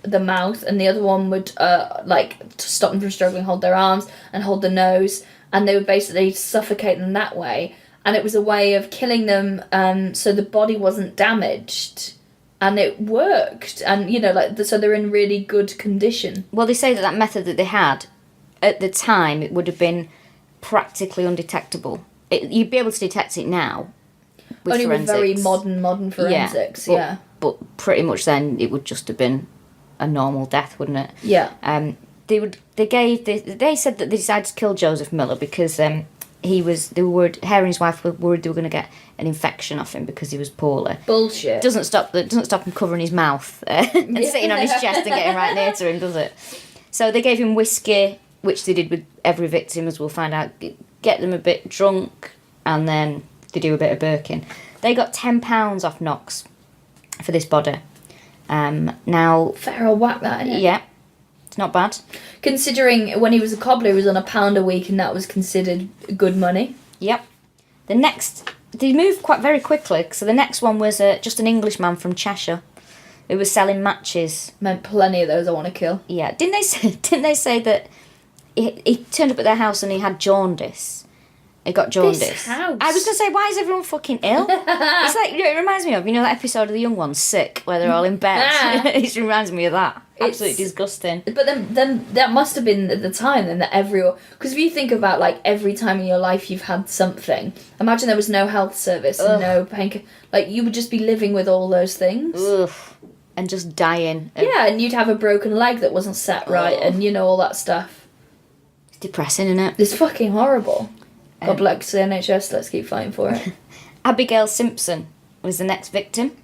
the mouth, and the other one would, to stop them from struggling, hold their arms and hold the nose, and they would basically suffocate them that way. And it was a way of killing them so the body wasn't damaged. And it worked. And, so they're in really good condition. Well, they say that method that they had, at the time, it would have been practically undetectable. You'd be able to detect it now with only forensics. With very modern forensics, But pretty much then it would just have been a normal death, wouldn't it? Yeah. They said that they decided to kill Joseph Miller because Hare and his wife were worried they were going to get an infection off him because he was poorly. Bullshit. Doesn't stop him covering his mouth and sitting on his chest and getting right near to him, does it? So they gave him whiskey, which they did with every victim, as we'll find out. Get them a bit drunk, and then they do a bit of burking. They got £10 off Knox for this body. Now, fair old whack that, isn't it? Yeah, it's not bad. Considering when he was a cobbler, he was on £1 a week, and that was considered good money. Yep. They moved quite very quickly. So the next one was just an Englishman from Cheshire who was selling matches. Meant plenty of those I want to kill. Yeah. Didn't they say that he turned up at their house and he had jaundice? He got jaundice. This house. I was going to say, why is everyone fucking ill? It's like, it reminds me of, that episode of The Young Ones, Sick, where they're all in bed. It reminds me of that. Absolutely disgusting. But then that must have been at the time then that everyone... Because if you think about, every time in your life you've had something, imagine there was no health service and no pain... you would just be living with all those things. Ugh. And just dying. Yeah, and you'd have a broken leg that wasn't set right and, all that stuff. It's depressing, isn't it? It's fucking horrible. God bless the NHS, let's keep fighting for it. Abigail Simpson was the next victim.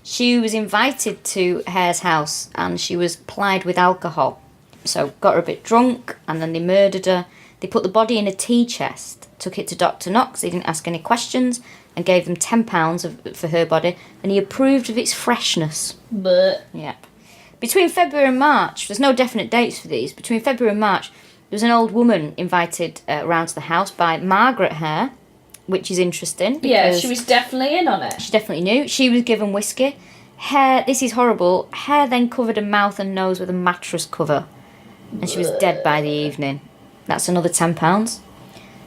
She was invited to Hare's house and she was plied with alcohol. So got her a bit drunk and then they murdered her. They put the body in a tea chest, took it to Dr. Knox, he didn't ask any questions, and gave them £10 for her body, and he approved of its freshness. But yeah. Between February and March, there's no definite dates for these, between February and March, there was an old woman invited round to the house by Margaret Hare, which is interesting. Yeah, she was definitely in on it. She definitely knew. She was given whiskey. Hare, this is horrible. Hare then covered her mouth and nose with a mattress cover, and she was dead by the evening. That's another £10.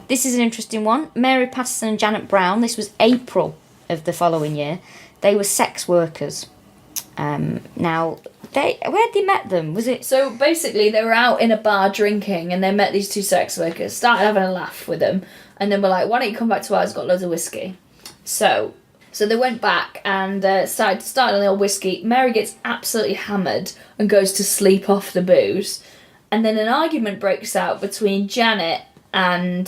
This is an interesting one. Mary Patterson and Janet Brown. This was April of the following year. They were sex workers. Now, where'd they met them? Was it... So basically, they were out in a bar drinking, and they met these two sex workers, started having a laugh with them, and then were like, why don't you come back to ours, got loads of whiskey. So they went back and started on the old whiskey. Mary gets absolutely hammered and goes to sleep off the booze. And then an argument breaks out between Janet and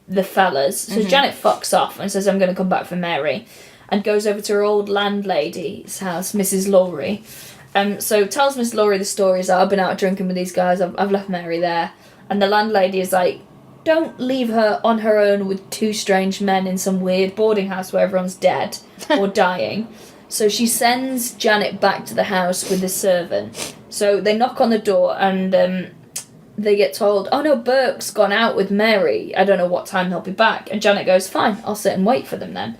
the fellas. So Janet fucks off and says, I'm going to come back for Mary. And goes over to her old landlady's house, Mrs. Laurie. So tells Miss Laurie the stories. I've been out drinking with these guys. I've left Mary there. And the landlady is like, don't leave her on her own with two strange men in some weird boarding house where everyone's dead or dying. So she sends Janet back to the house with the servant. So they knock on the door and they get told, oh no, Burke's gone out with Mary. I don't know what time he'll be back. And Janet goes, fine, I'll sit and wait for them then.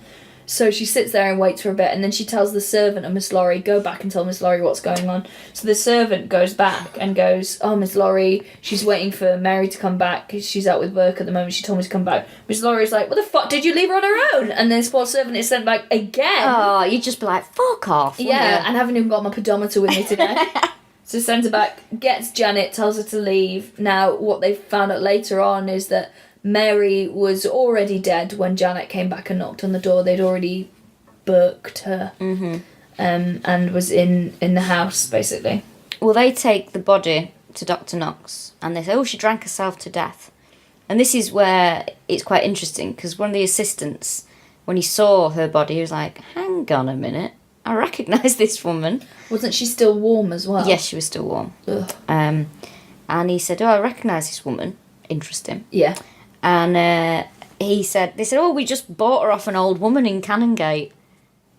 So she sits there and waits for a bit, and then she tells the servant and Miss Laurie, go back and tell Miss Laurie what's going on. So the servant goes back and goes, oh, Miss Laurie, she's waiting for Mary to come back. She's out with work at the moment. She told me to come back. Miss Laurie's like, what the fuck, did you leave her on her own? And then this poor servant is sent back again. Oh, you'd just be like, fuck off. Yeah, and haven't even got my pedometer with me today. So sends her back, gets Janet, tells her to leave. Now, what they found out later on is that Mary was already dead when Janet came back and knocked on the door. They'd already burked her and was in the house, basically. Well, they take the body to Dr. Knox and they say, oh, she drank herself to death. And this is where it's quite interesting because one of the assistants, when he saw her body, he was like, hang on a minute, I recognise this woman. Wasn't she still warm as well? Yes, she was still warm. And he said, oh, I recognise this woman. Interesting. Yeah. And they said, oh, we just bought her off an old woman in Canongate.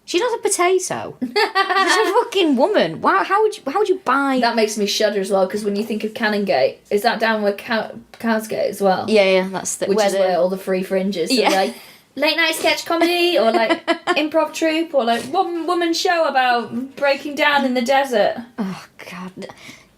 She's not a potato. She's a fucking woman. Wow, how would you buy... That makes me shudder as well, because when you think of Canongate, is that down where Cowsgate as well? Yeah, that's the... Where all the free fringes. So yeah. Like, late night sketch comedy, or like improv troupe, or like one woman show about breaking down in the desert. Oh, God.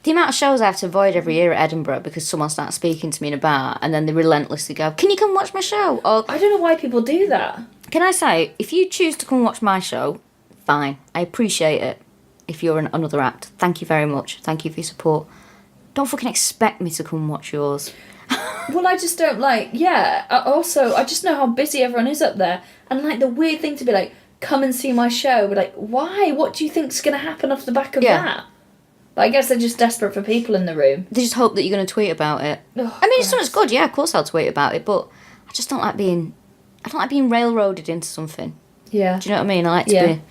The amount of shows I have to avoid every year at Edinburgh because someone starts speaking to me in a bar and then they relentlessly go, can you come watch my show? Or I don't know why people do that. Can I say, if you choose to come watch my show, fine. I appreciate it. If you're another act, thank you very much. Thank you for your support. Don't fucking expect me to come watch yours. Well, I just don't like, also, I just know how busy everyone is up there. And like the weird thing to be like, come and see my show. But like, why? What do you think's going to happen off the back of that? But I guess they're just desperate for people in the room. They just hope that you're going to tweet about it. Oh, I mean, if something's good, yeah, of course I'll tweet about it, but I just don't like being railroaded into something. Yeah. Do you know what I mean? I like to be...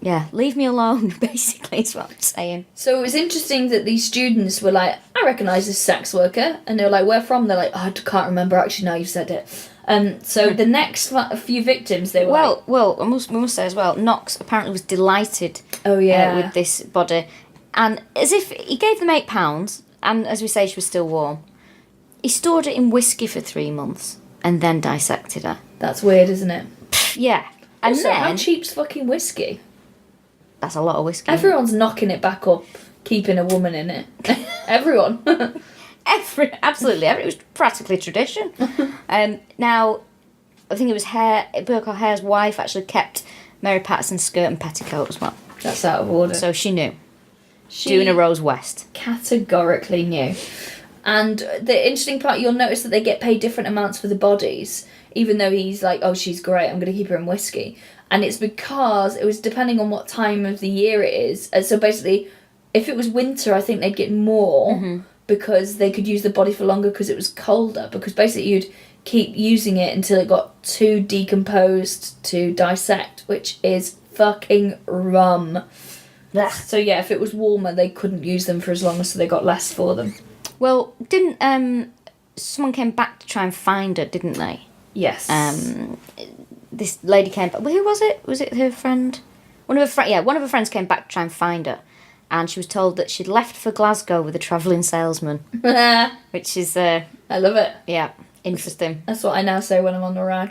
Yeah, leave me alone, basically, is what I'm saying. So it was interesting that these students were like, I recognise this sex worker. And they were like, where from? They're like, oh, I can't remember. Actually, now you've said it. So the next few victims, they were Well, we must say as well, Knox apparently was delighted with this body. And as if he gave them £8, and as we say, she was still warm. He stored it in whiskey for 3 months and then dissected her. That's weird, isn't it? Yeah. And also, then, how cheap's fucking whiskey? That's a lot of whiskey. Everyone's knocking it back up, keeping a woman in it. Everyone. Absolutely. It was practically tradition. Now, I think it was Burke or Hare's wife actually kept Mary Patterson's skirt and petticoat as well. That's out of order. So she knew. Doing a Rose West. Categorically knew. And the interesting part, you'll notice that they get paid different amounts for the bodies, even though he's like, oh, she's great, I'm going to keep her in whiskey. And it's because it was depending on what time of the year it is. And so basically, if it was winter, I think they'd get more because they could use the body for longer because it was colder. Because basically you'd keep using it until it got too decomposed to dissect, which is fucking rum. So yeah, if it was warmer, they couldn't use them for as long, so they got less for them. Well, didn't someone came back to try and find her, didn't they? Yes. This lady came back. Well, who was it? Was it her friend? One of her friends came back to try and find her, and she was told that she'd left for Glasgow with a travelling salesman. Which is... I love it. Yeah. Interesting. That's what I now say when I'm on the rag.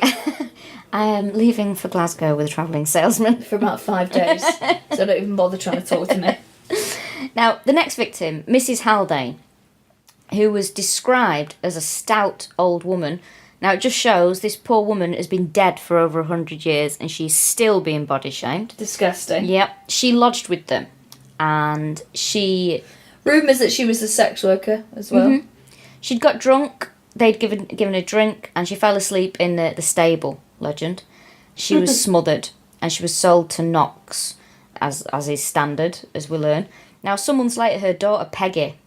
I am leaving for Glasgow with a travelling salesman. For about 5 days. So don't even bother trying to talk to me. Now, the next victim, Mrs. Haldane, who was described as a stout old woman. Now, it just shows this poor woman has been dead for over 100 years and she's still being body shamed. Disgusting. Yep. She lodged with them and she... Rumours that she was a sex worker as well. Mm-hmm. She'd got drunk, they'd given a drink, and she fell asleep in the stable, legend. She was smothered and she was sold to Knox, as is standard, as we learn. Now, some months later, her daughter Peggy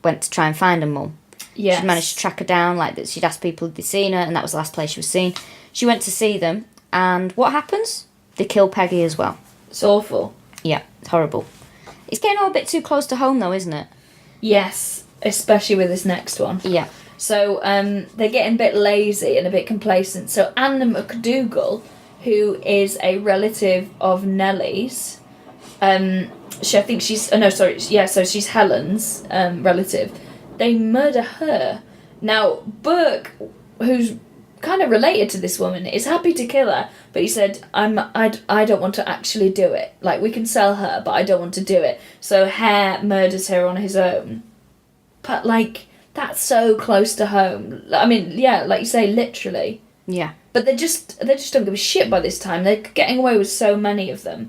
went to try and find her mum. Yes. She'd managed to track her down, like she'd asked people if they'd seen her, and that was the last place she was seen. She went to see them, and what happens? They kill Peggy as well. It's awful. Yeah, it's horrible. It's getting all a bit too close to home, though, isn't it? Yes, especially with this next one. Yeah. So they're getting a bit lazy and a bit complacent. So Anna McDougall, who is a relative of Nellie's, so she's Helen's relative. They murder her. Now, Burke, who's kind of related to this woman, is happy to kill her, but he said, I don't want to actually do it. Like, we can sell her, but I don't want to do it. So Hare murders her on his own. But, like, that's so close to home. I mean, yeah, like you say, literally. Yeah. But they just don't give a shit by this time. They're getting away with so many of them.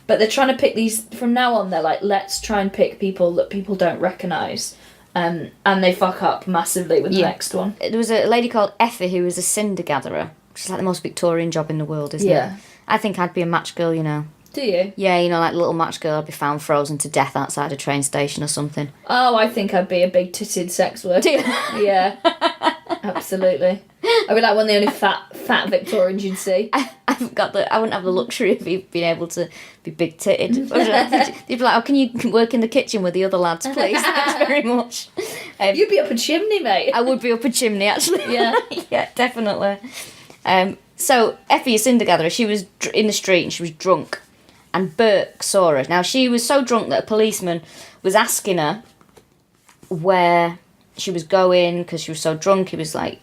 But they're trying to pick these, from now on, they're like, let's try and pick people that people don't recognise. And they fuck up massively with the next one. There was a lady called Effie who was a cinder gatherer, which is like the most Victorian job in the world, isn't it? I think I'd be a match girl, you know. Do you? Yeah, you know, like a little match girl, I'd be found frozen to death outside a train station or something. Oh, I think I'd be a big titted sex worker. Do you? Yeah, absolutely. I'd be like one of the only fat Victorians you'd see. I wouldn't have the luxury of being able to be big titted. You'd be like, oh, can you work in the kitchen with the other lads, please? Thanks very much. You'd be up a chimney, mate. I would be up a chimney, actually. Yeah. Yeah, definitely. So, Effie, a cinder gatherer, she was in the street and she was drunk. And Burke saw her. Now, she was so drunk that a policeman was asking her where she was going because she was so drunk. He was like,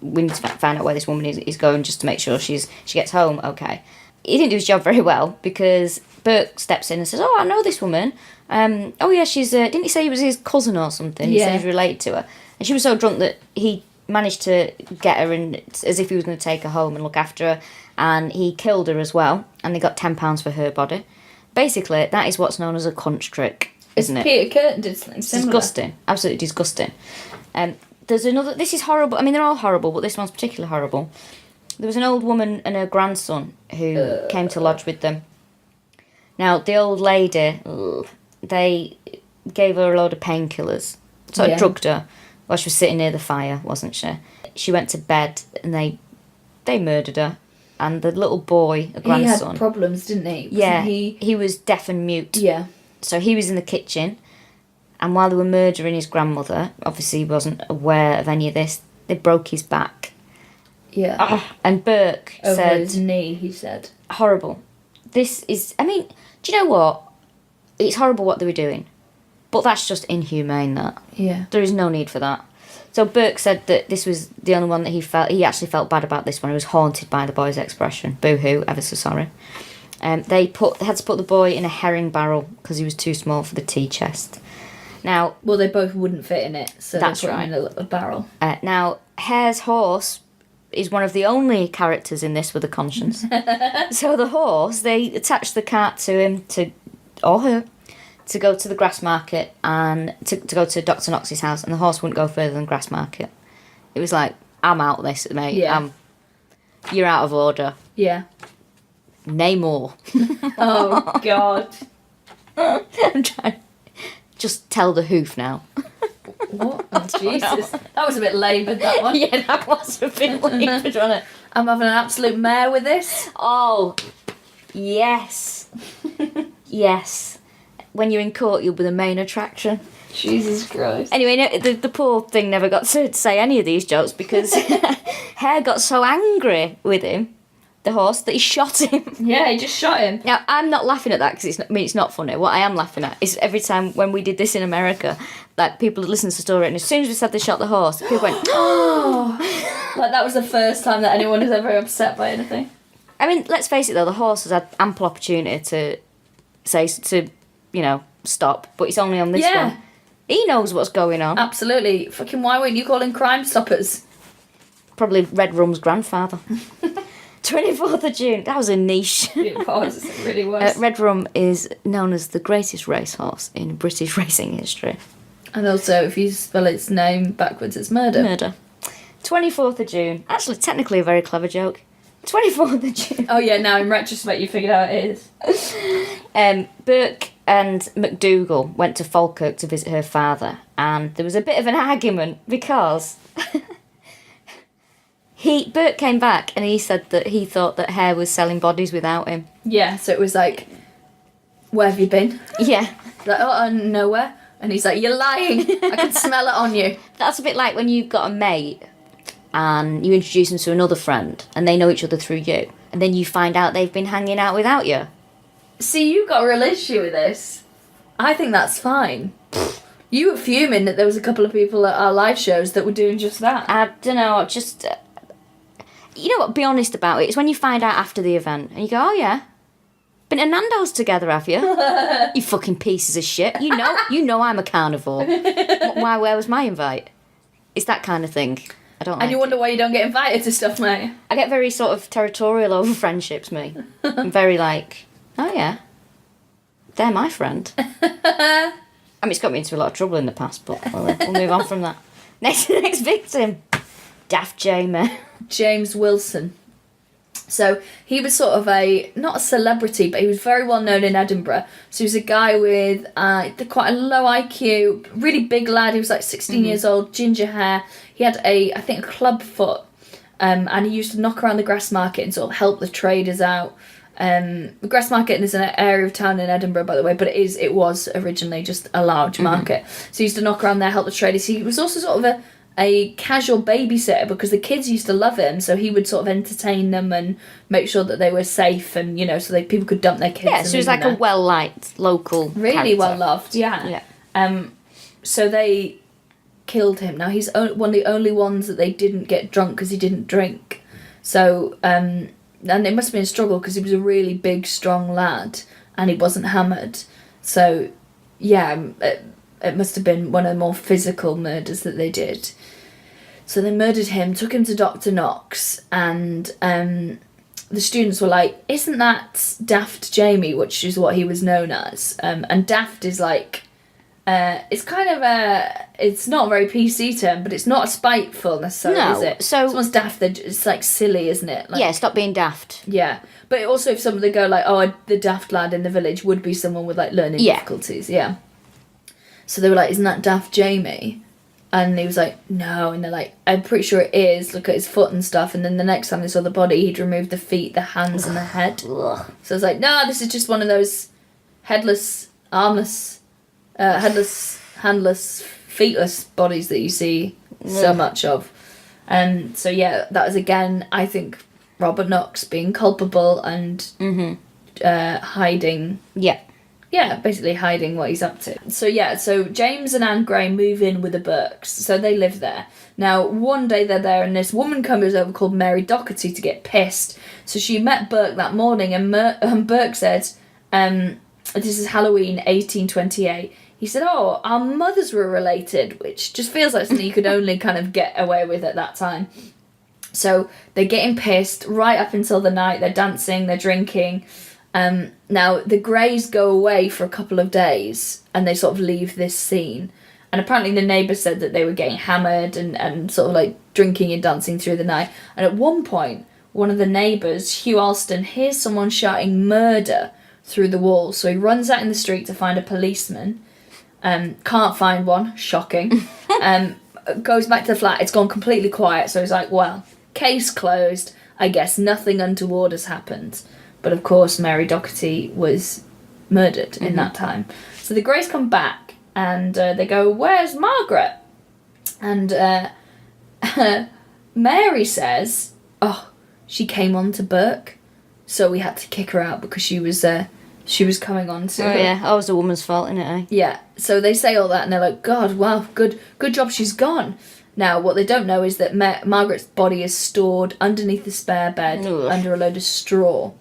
we need to find out where this woman is going just to make sure she gets home okay. He didn't do his job very well because Burke steps in and says, oh, I know this woman. Oh, yeah, she's... didn't he say he was his cousin or something? He said he was related to her. And she was so drunk that he managed to get her in as if he was going to take her home and look after her. And he killed her as well. And they got £10 for her body. Basically, that is what's known as a cunt trick, isn't it? Peter Curtin did something similar. Disgusting. Absolutely disgusting. There's another... This is horrible. I mean, they're all horrible, but this one's particularly horrible. There was an old woman and her grandson who came to lodge with them. Now, the old lady, they gave her a load of painkillers. Sort of drugged her while she was sitting near the fire, wasn't she? She went to bed and they murdered her. And the little boy, a grandson... He had problems, didn't he? Yeah, he was deaf and mute. Yeah. So he was in the kitchen, and while they were murdering his grandmother, obviously he wasn't aware of any of this, they broke his back. Yeah. And Burke Over said... his knee, he said. Horrible. This is... I mean, do you know what? It's horrible what they were doing. But that's just inhumane, that. Yeah. There is no need for that. So Burke said that this was the only one that he actually felt bad about this one. He was haunted by the boy's expression. Boo-hoo, ever so sorry. They had to put the boy in a herring barrel because he was too small for the tea chest. Now... Well, they both wouldn't fit in it, so that's they put right. him in a barrel. Now, Hare's horse is one of the only characters in this with a conscience. So the horse, they attached the cart to him, or her, to go to the grass market and to go to Dr. Knox's house, and the horse wouldn't go further than grass market. It was like, I'm out of this, mate. Yeah. You're out of order. Yeah. Nay more. Oh, God. I'm trying. Just tell the hoof now. What? Oh, Jesus. That was a bit laboured, that one. Yeah, that was a bit laboured, wasn't it? I'm having an absolute mare with this. Oh, yes. Yes. When you're in court, you'll be the main attraction. Jesus Christ. Anyway, no, the poor thing never got to say any of these jokes because Hare got so angry with him the horse, that he shot him. Yeah, he just shot him. Now, I'm not laughing at that because it's not funny. What I am laughing at is every time when we did this in America, like, people listened to the story, and as soon as we said they shot the horse, people went, oh! Like, that was the first time that anyone was ever upset by anything. I mean, let's face it, though, the horse has had ample opportunity to stop, but it's only on this one. He knows what's going on. Absolutely. Fucking why weren't you calling Crime Stoppers? Probably Red Rum's grandfather. 24th of June. That was a niche. It was. It really was. Red Rum is known as the greatest racehorse in British racing history. And also, if you spell its name backwards, it's murder. Murder. 24th of June. Actually, technically a very clever joke. 24th of June. Oh, yeah, now in retrospect, you figured out it is. Burke and McDougall went to Falkirk to visit her father, and there was a bit of an argument because Burke came back and he said that he thought that Hare was selling bodies without him. Yeah, so it was like, where have you been? Yeah. Like, oh, nowhere. And he's like, you're lying. I can smell it on you. That's a bit like when you've got a mate and you introduce them to another friend and they know each other through you, and then you find out they've been hanging out without you. See, you got a real issue with this. I think that's fine. You were fuming that there was a couple of people at our live shows that were doing just that. I don't know, just... you know what, be honest about it. It's when you find out after the event and you go, oh yeah, been to Nando's together, have you? You fucking pieces of shit. You know I'm a carnivore. Where was my invite? It's that kind of thing. I don't like And you wonder why you don't get invited to stuff, mate. I get very sort of territorial over friendships, me. I'm very like, oh yeah, they're my friend. I mean, it's got me into a lot of trouble in the past, but we'll move on from that. Next victim, Daft Jamie. James Wilson. So he was sort of not a celebrity, but he was very well known in Edinburgh. So he was a guy with quite a low IQ, really big lad. He was like 16 years old, ginger hair. He had I think a club foot, and he used to knock around the Grassmarket and sort of help the traders out. The Grassmarket is an area of town in Edinburgh, by the way, but it was originally just a large market. So he used to knock around there, help the traders. He was also sort of a casual babysitter because the kids used to love him, so he would sort of entertain them and make sure that they were safe, and so people could dump their kids. Yeah, so he's like a well-liked local really character. well loved. Yeah. So they killed him. Now he's one of the only ones that they didn't get drunk because he didn't drink. So and it must have been a struggle because he was a really big, strong lad and he wasn't hammered. So yeah, it must have been one of the more physical murders that they did. So they murdered him, took him to Dr. Knox, and the students were like, isn't that Daft Jamie, which is what he was known as. And Daft is like, it's kind of it's not a very PC term, but it's not a spiteful necessarily, is it? So someone's daft, it's like silly, isn't it? Like, yeah, stop being daft. Yeah. But also if somebody go like, oh, the daft lad in the village would be someone with like learning difficulties. Yeah. So they were like, isn't that Daft Jamie? And he was like, no. And they're like, I'm pretty sure it is. Look at his foot and stuff. And then the next time they saw the body, he'd removed the feet, the hands, and the head. So I was like, no, this is just one of those headless, armless, handless, feetless bodies that you see so much of. And so, yeah, that was, again, I think, Robert Knox being culpable and hiding. Yeah, basically hiding what he's up to. So James and Anne Gray move in with the Burkes. So they live there. Now, one day they're there and this woman comes over called Mary Doherty to get pissed. So she met Burke that morning and Burke said, this is Halloween 1828. He said, oh, our mothers were related, which just feels like something you could only kind of get away with at that time. So they're getting pissed right up until the night. They're dancing, they're drinking. Now, the Greys go away for a couple of days and they sort of leave this scene. And apparently the neighbours said that they were getting hammered and sort of like drinking and dancing through the night. And at one point, one of the neighbours, Hugh Alston, hears someone shouting murder through the wall. So he runs out in the street to find a policeman. Can't find one, shocking. Goes back to the flat, it's gone completely quiet. So he's like, well, case closed. I guess nothing untoward has happened. But of course, Mary Doherty was murdered in that time. So the Greys come back and they go, where's Margaret? And Mary says, oh, she came on to Burke, so we had to kick her out because she was coming on to. Oh yeah, that was the woman's fault, innit? Eh? Yeah. So they say all that, and they're like, "God, wow, good job, she's gone." Now, what they don't know is that Margaret's body is stored underneath the spare bed, under a load of straw.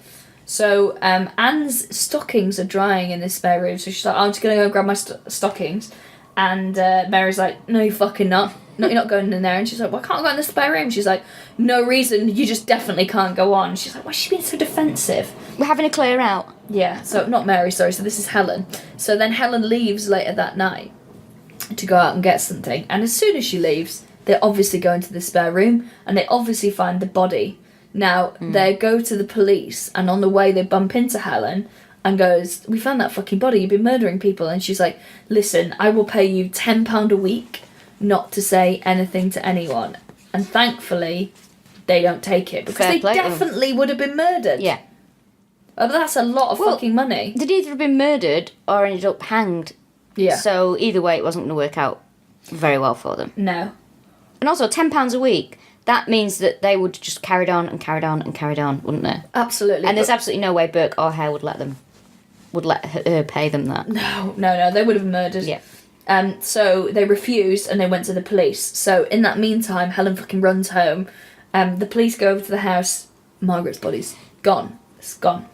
So Anne's stockings are drying in this spare room, so she's like, I'm just going to go grab my stockings. And Mary's like, no, you're fucking not. No, you're not going in there. And she's like, why can't I go in the spare room? She's like, no reason, you just definitely can't go on. She's like, why is she being so defensive? We're having a clear out. Yeah, so not Mary, sorry, so this is Helen. So then Helen leaves later that night to go out and get something. And as soon as she leaves, they obviously go into the spare room, and they obviously find the body. Now, they go to the police, and on the way they bump into Helen and goes, we found that fucking body, you've been murdering people. And she's like, listen, I will pay you £10 a week not to say anything to anyone. And thankfully, they don't take it, because they definitely would have been murdered. Yeah. Oh, but that's a lot of fucking money. They'd either have been murdered or ended up hanged. Yeah. So either way, it wasn't going to work out very well for them. No. And also, £10 a week, that means that they would just carried on and carried on and carried on, wouldn't they? Absolutely. And there's absolutely no way Burke or Hare would let her pay them that. No, they would have been murdered. Yeah. So they refused, and they went to the police. So in that meantime, Helen fucking runs home. The police go over to the house. Margaret's body's gone. It's gone.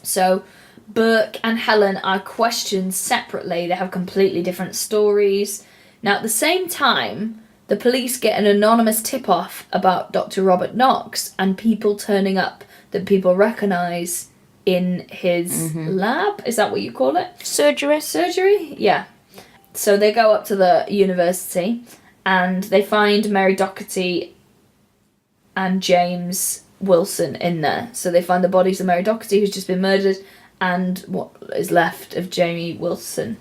So Burke and Helen are questioned separately. They have completely different stories. Now, at the same time, the police get an anonymous tip-off about Dr. Robert Knox and people turning up that people recognise in his lab. Is that what you call it? Surgery? Surgery? Yeah. So they go up to the university and they find Mary Doherty and James Wilson in there. So they find the bodies of Mary Doherty, who's just been murdered, and what is left of Jamie Wilson.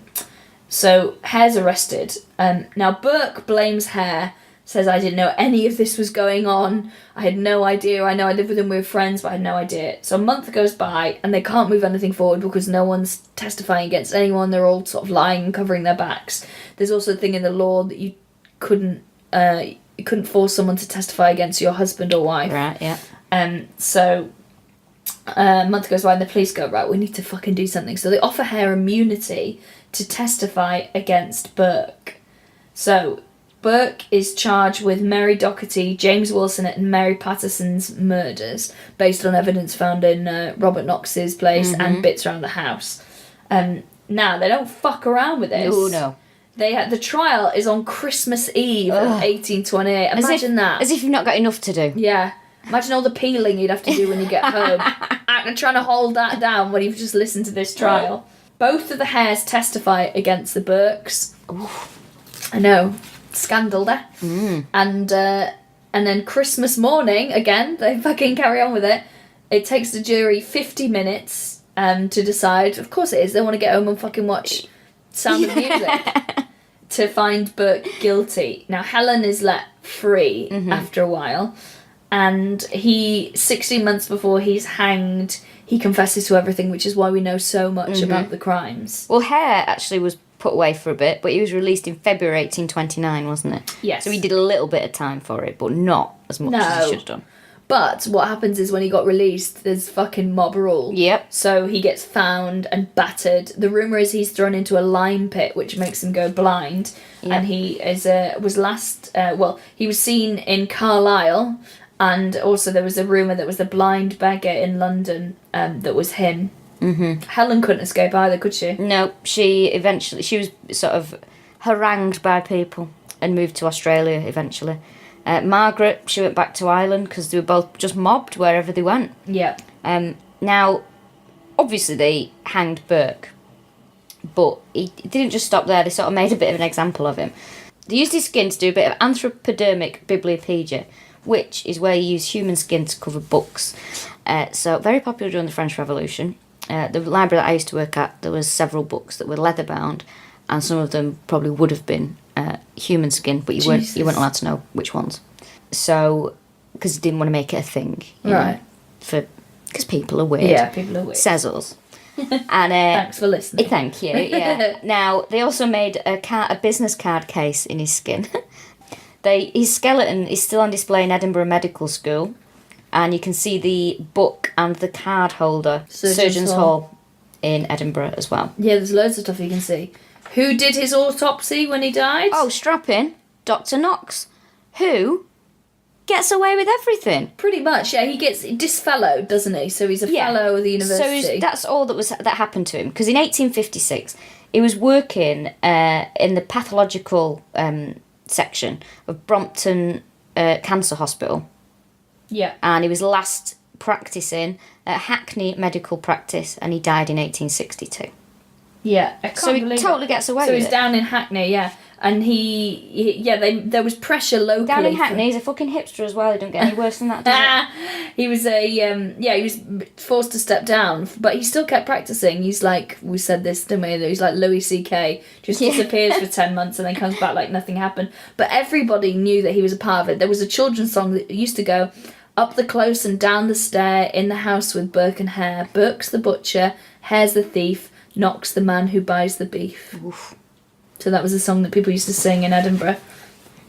So Hare's arrested. Now Burke blames Hare, says, I didn't know any of this was going on. I had no idea. I know I lived with him, we were friends, but I had no idea. So a month goes by and they can't move anything forward because no one's testifying against anyone. They're all sort of lying and covering their backs. There's also a thing in the law that you couldn't force someone to testify against your husband or wife. Right, yeah. So a month goes by and the police go, right, we need to fucking do something. So they offer Hare immunity to testify against Burke. So Burke is charged with Mary Doherty, James Wilson and Mary Patterson's murders based on evidence found in Robert Knox's place and bits around the house. Now, they don't fuck around with this. Oh, no. The trial is on Christmas Eve of 1828. Imagine that. As if you've not got enough to do. Yeah. Imagine all the peeling you'd have to do when you get home. I'm trying to hold that down when you've just listened to this trial. Both of the Hares testify against the Burkes. I know. Scandal there. And then Christmas morning, again, they fucking carry on with it. It takes the jury 50 minutes to decide. Of course it is. They want to get home and fucking watch Sound of Music to find Burke guilty. Now, Helen is let free after a while. And 16 months before he's hanged, he confesses to everything, which is why we know so much about the crimes. Well, Hare actually was put away for a bit, but he was released in February 1829, wasn't it? Yes. So he did a little bit of time for it, but not as much as he should have done. But what happens is when he got released, there's fucking mob rule. Yep. So he gets found and battered. The rumour is he's thrown into a lime pit, which makes him go blind. Yep. And he he was seen in Carlisle. And also there was a rumour that was the blind beggar in London that was him. Helen couldn't escape either, could she? No, she was sort of harangued by people and moved to Australia eventually. Margaret, she went back to Ireland because they were both just mobbed wherever they went. Yeah. Now, obviously they hanged Burke, but he didn't just stop there. They sort of made a bit of an example of him. They used his skin to do a bit of anthropodermic bibliopedia, which is where you use human skin to cover books. So very popular during the French Revolution. The library that I used to work at, there was several books that were leather bound, and some of them probably would have been human skin, but you weren't allowed to know which ones. So, because you didn't want to make it a thing, right? Because people are weird. Yeah, people are weird. Says us. And thanks for listening. Thank you. Yeah. Now they also made a business card case in his skin. His skeleton is still on display in Edinburgh Medical School, And you can see the book and the card holder, Surgeons Hall, in Edinburgh as well. Yeah, there's loads of stuff you can see. Who did his autopsy when he died? Oh, strap in, Dr. Knox, who gets away with everything. Pretty much, yeah. He gets disfellowed, doesn't he? So he's a fellow of the university. So that's all that happened to him. Because in 1856, he was working in the pathological section of Brompton Cancer Hospital. Yeah. And he was last practising at Hackney Medical Practice, and he died in 1862. Yeah, so he totally gets away with it. So he's down in Hackney, yeah. And there was pressure locally. Down in Hackney, he's a fucking hipster as well. He don't get any worse than that, does it? He was he was forced to step down, but he still kept practising. He's like, we said this, didn't we? He's like Louis C.K. Just disappears for 10 months and then comes back like nothing happened. But everybody knew that he was a part of it. There was a children's song that used to go, up the close and down the stair, in the house with Burke and Hare. Burke's the butcher, Hare's the thief, Knox the man who buys the beef. Oof. So that was a song that people used to sing in Edinburgh.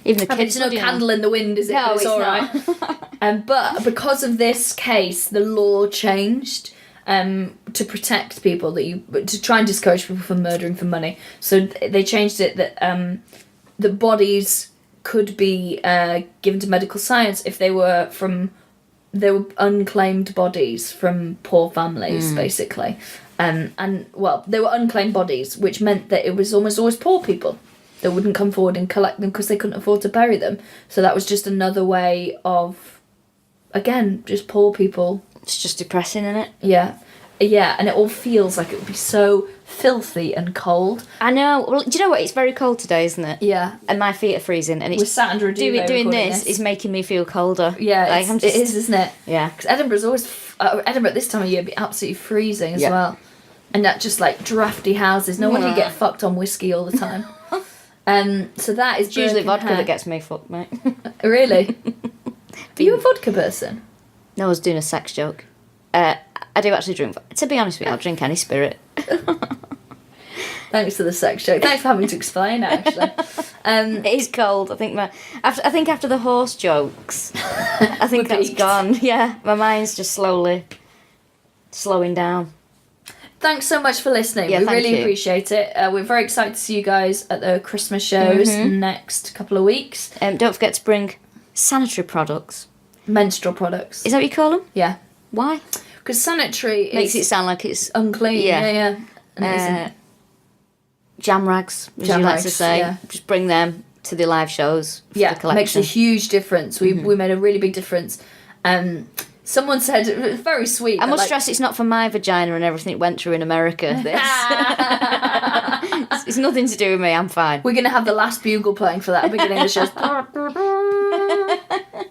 Even the kids. It's no candle in the wind, is it? No, it's all right. But because of this case, the law changed to protect people to try and discourage people from murdering for money. So they changed it that the bodies could be given to medical science if they were unclaimed bodies from poor families, basically. And they were unclaimed bodies, which meant that it was almost always poor people that wouldn't come forward and collect them because they couldn't afford to bury them. So that was just another way of, again, just poor people. It's just depressing, isn't it? Yeah. Yeah, and it all feels like it would be so filthy and cold. I know. Well, do you know what? It's very cold today, isn't it? Yeah. And my feet are freezing, and it's we're sat under a duvet doing this is making me feel colder. Yeah, like, it is, isn't it? Yeah. Because Edinburgh's always Edinburgh at this time of year be absolutely freezing as well, and that just like drafty houses. No wonder you get fucked on whiskey all the time. So that is it's usually vodka that gets me fucked, mate. Really? Are you a vodka person? No, I was doing a sex joke. I do actually drink. To be honest with you, I'll drink any spirit. Thanks for the sex joke. Thanks for having to explain, actually. It is cold. I think after the horse jokes, I think that's gone. Yeah, my mind's just slowing down. Thanks so much for listening. Yeah, we really you. Appreciate it. We're very excited to see you guys at the Christmas shows next couple of weeks. Don't forget to bring sanitary products. Menstrual products. Is that what you call them? Yeah. Why? Because sanitary makes it sound like it's unclean. Yeah. And jam rags, as you like to say. Yeah. Just bring them to the live shows. For the collection. Makes a huge difference. We made a really big difference. Someone said, it was very sweet. I must stress it's not for my vagina and everything it went through in America. This. It's nothing to do with me, I'm fine. We're going to have the last bugle playing for that at the beginning of the show.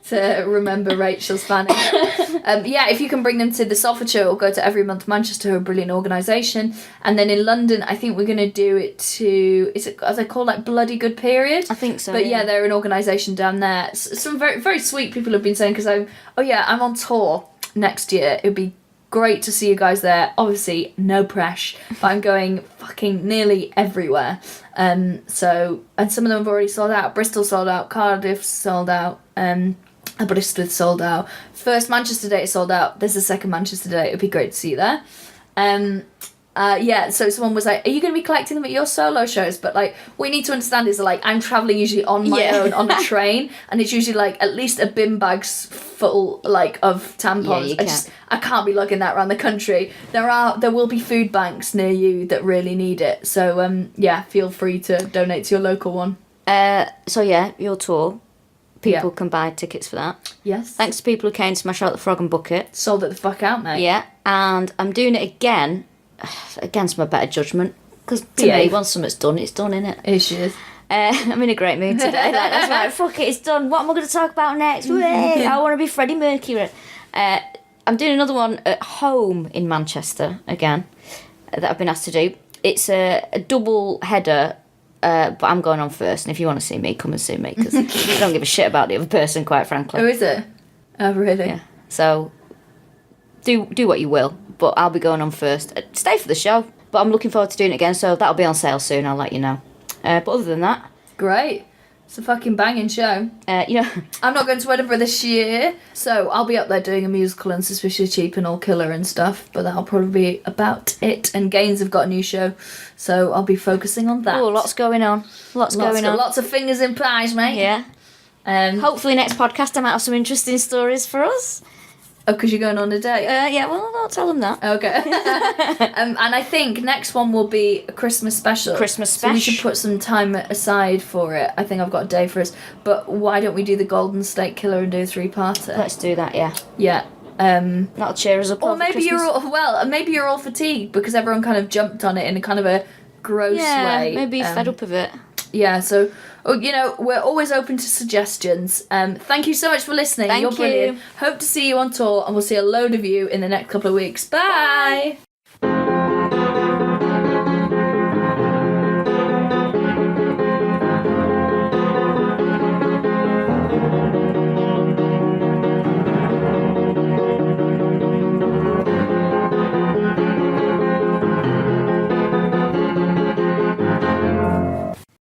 To remember Rachel's fanning. If you can bring them to the Salford show or go to Every Month Manchester, a brilliant organisation. And then in London, I think we're going to do it to, are they called like Bloody Good Period? I think so. But yeah, they're an organisation down there. Some very, very sweet people have been saying, because I'm on tour next year. It'd be great to see you guys there. Obviously, no press, but I'm going fucking nearly everywhere. And some of them have already sold out. Bristol sold out, Cardiff sold out, Aberystwyth sold out. First Manchester date is sold out. There's a second Manchester date. It'd be great to see you there. So someone was like, are you going to be collecting them at your solo shows? But like, what you need to understand is like, I'm travelling usually on my own on a train, and it's usually like at least a bin bag's full like of tampons. I can't be lugging that around the country. There will be food banks near you that really need it. So feel free to donate to your local one. Your tour. People can buy tickets for that. Yes. Thanks to people who came to Smash Out the Frog and Bucket. Sold it the fuck out, mate. Yeah, and I'm doing it again, against my better judgment, because to me, once something's done, it's done, innit? Here she is. I'm in a great mood today. That's right, fuck it, it's done. What am I going to talk about next? I want to be Freddie Mercury. I'm doing another one at home in Manchester, again, that I've been asked to do. It's a double header. But I'm going on first, and if you want to see me, come and see me, because I don't give a shit about the other person, quite frankly. Oh, is it? Oh, really? Yeah. So, do what you will, but I'll be going on first. Stay for the show, but I'm looking forward to doing it again, so that'll be on sale soon, I'll let you know. But other than that... Great. It's a fucking banging show. You know, I'm not going to Edinburgh this year, so I'll be up there doing a musical and Suspiciously Cheap and all Killa and stuff, but that'll probably be about it. And Gaines have got a new show, so I'll be focusing on that. oh, lots going on. Lots going on. Lots of fingers in pies, mate. Yeah. Hopefully next podcast I might have some interesting stories for us. Oh, because you're going on a date? Yeah, well, I'll tell them that. Okay. And I think next one will be a Christmas special. So we should put some time aside for it. I think I've got a day for us. But why don't we do the Golden State Killer and do a 3-parter? Let's do that, yeah. Yeah. That'll cheer us up. Or maybe you're all fatigued because everyone kind of jumped on it in a kind of a gross way. Maybe fed up of it. Yeah, so, we're always open to suggestions. Thank you so much for listening. Thank You're brilliant. you. Hope to see you on tour, and we'll see a load of you in the next couple of weeks. Bye.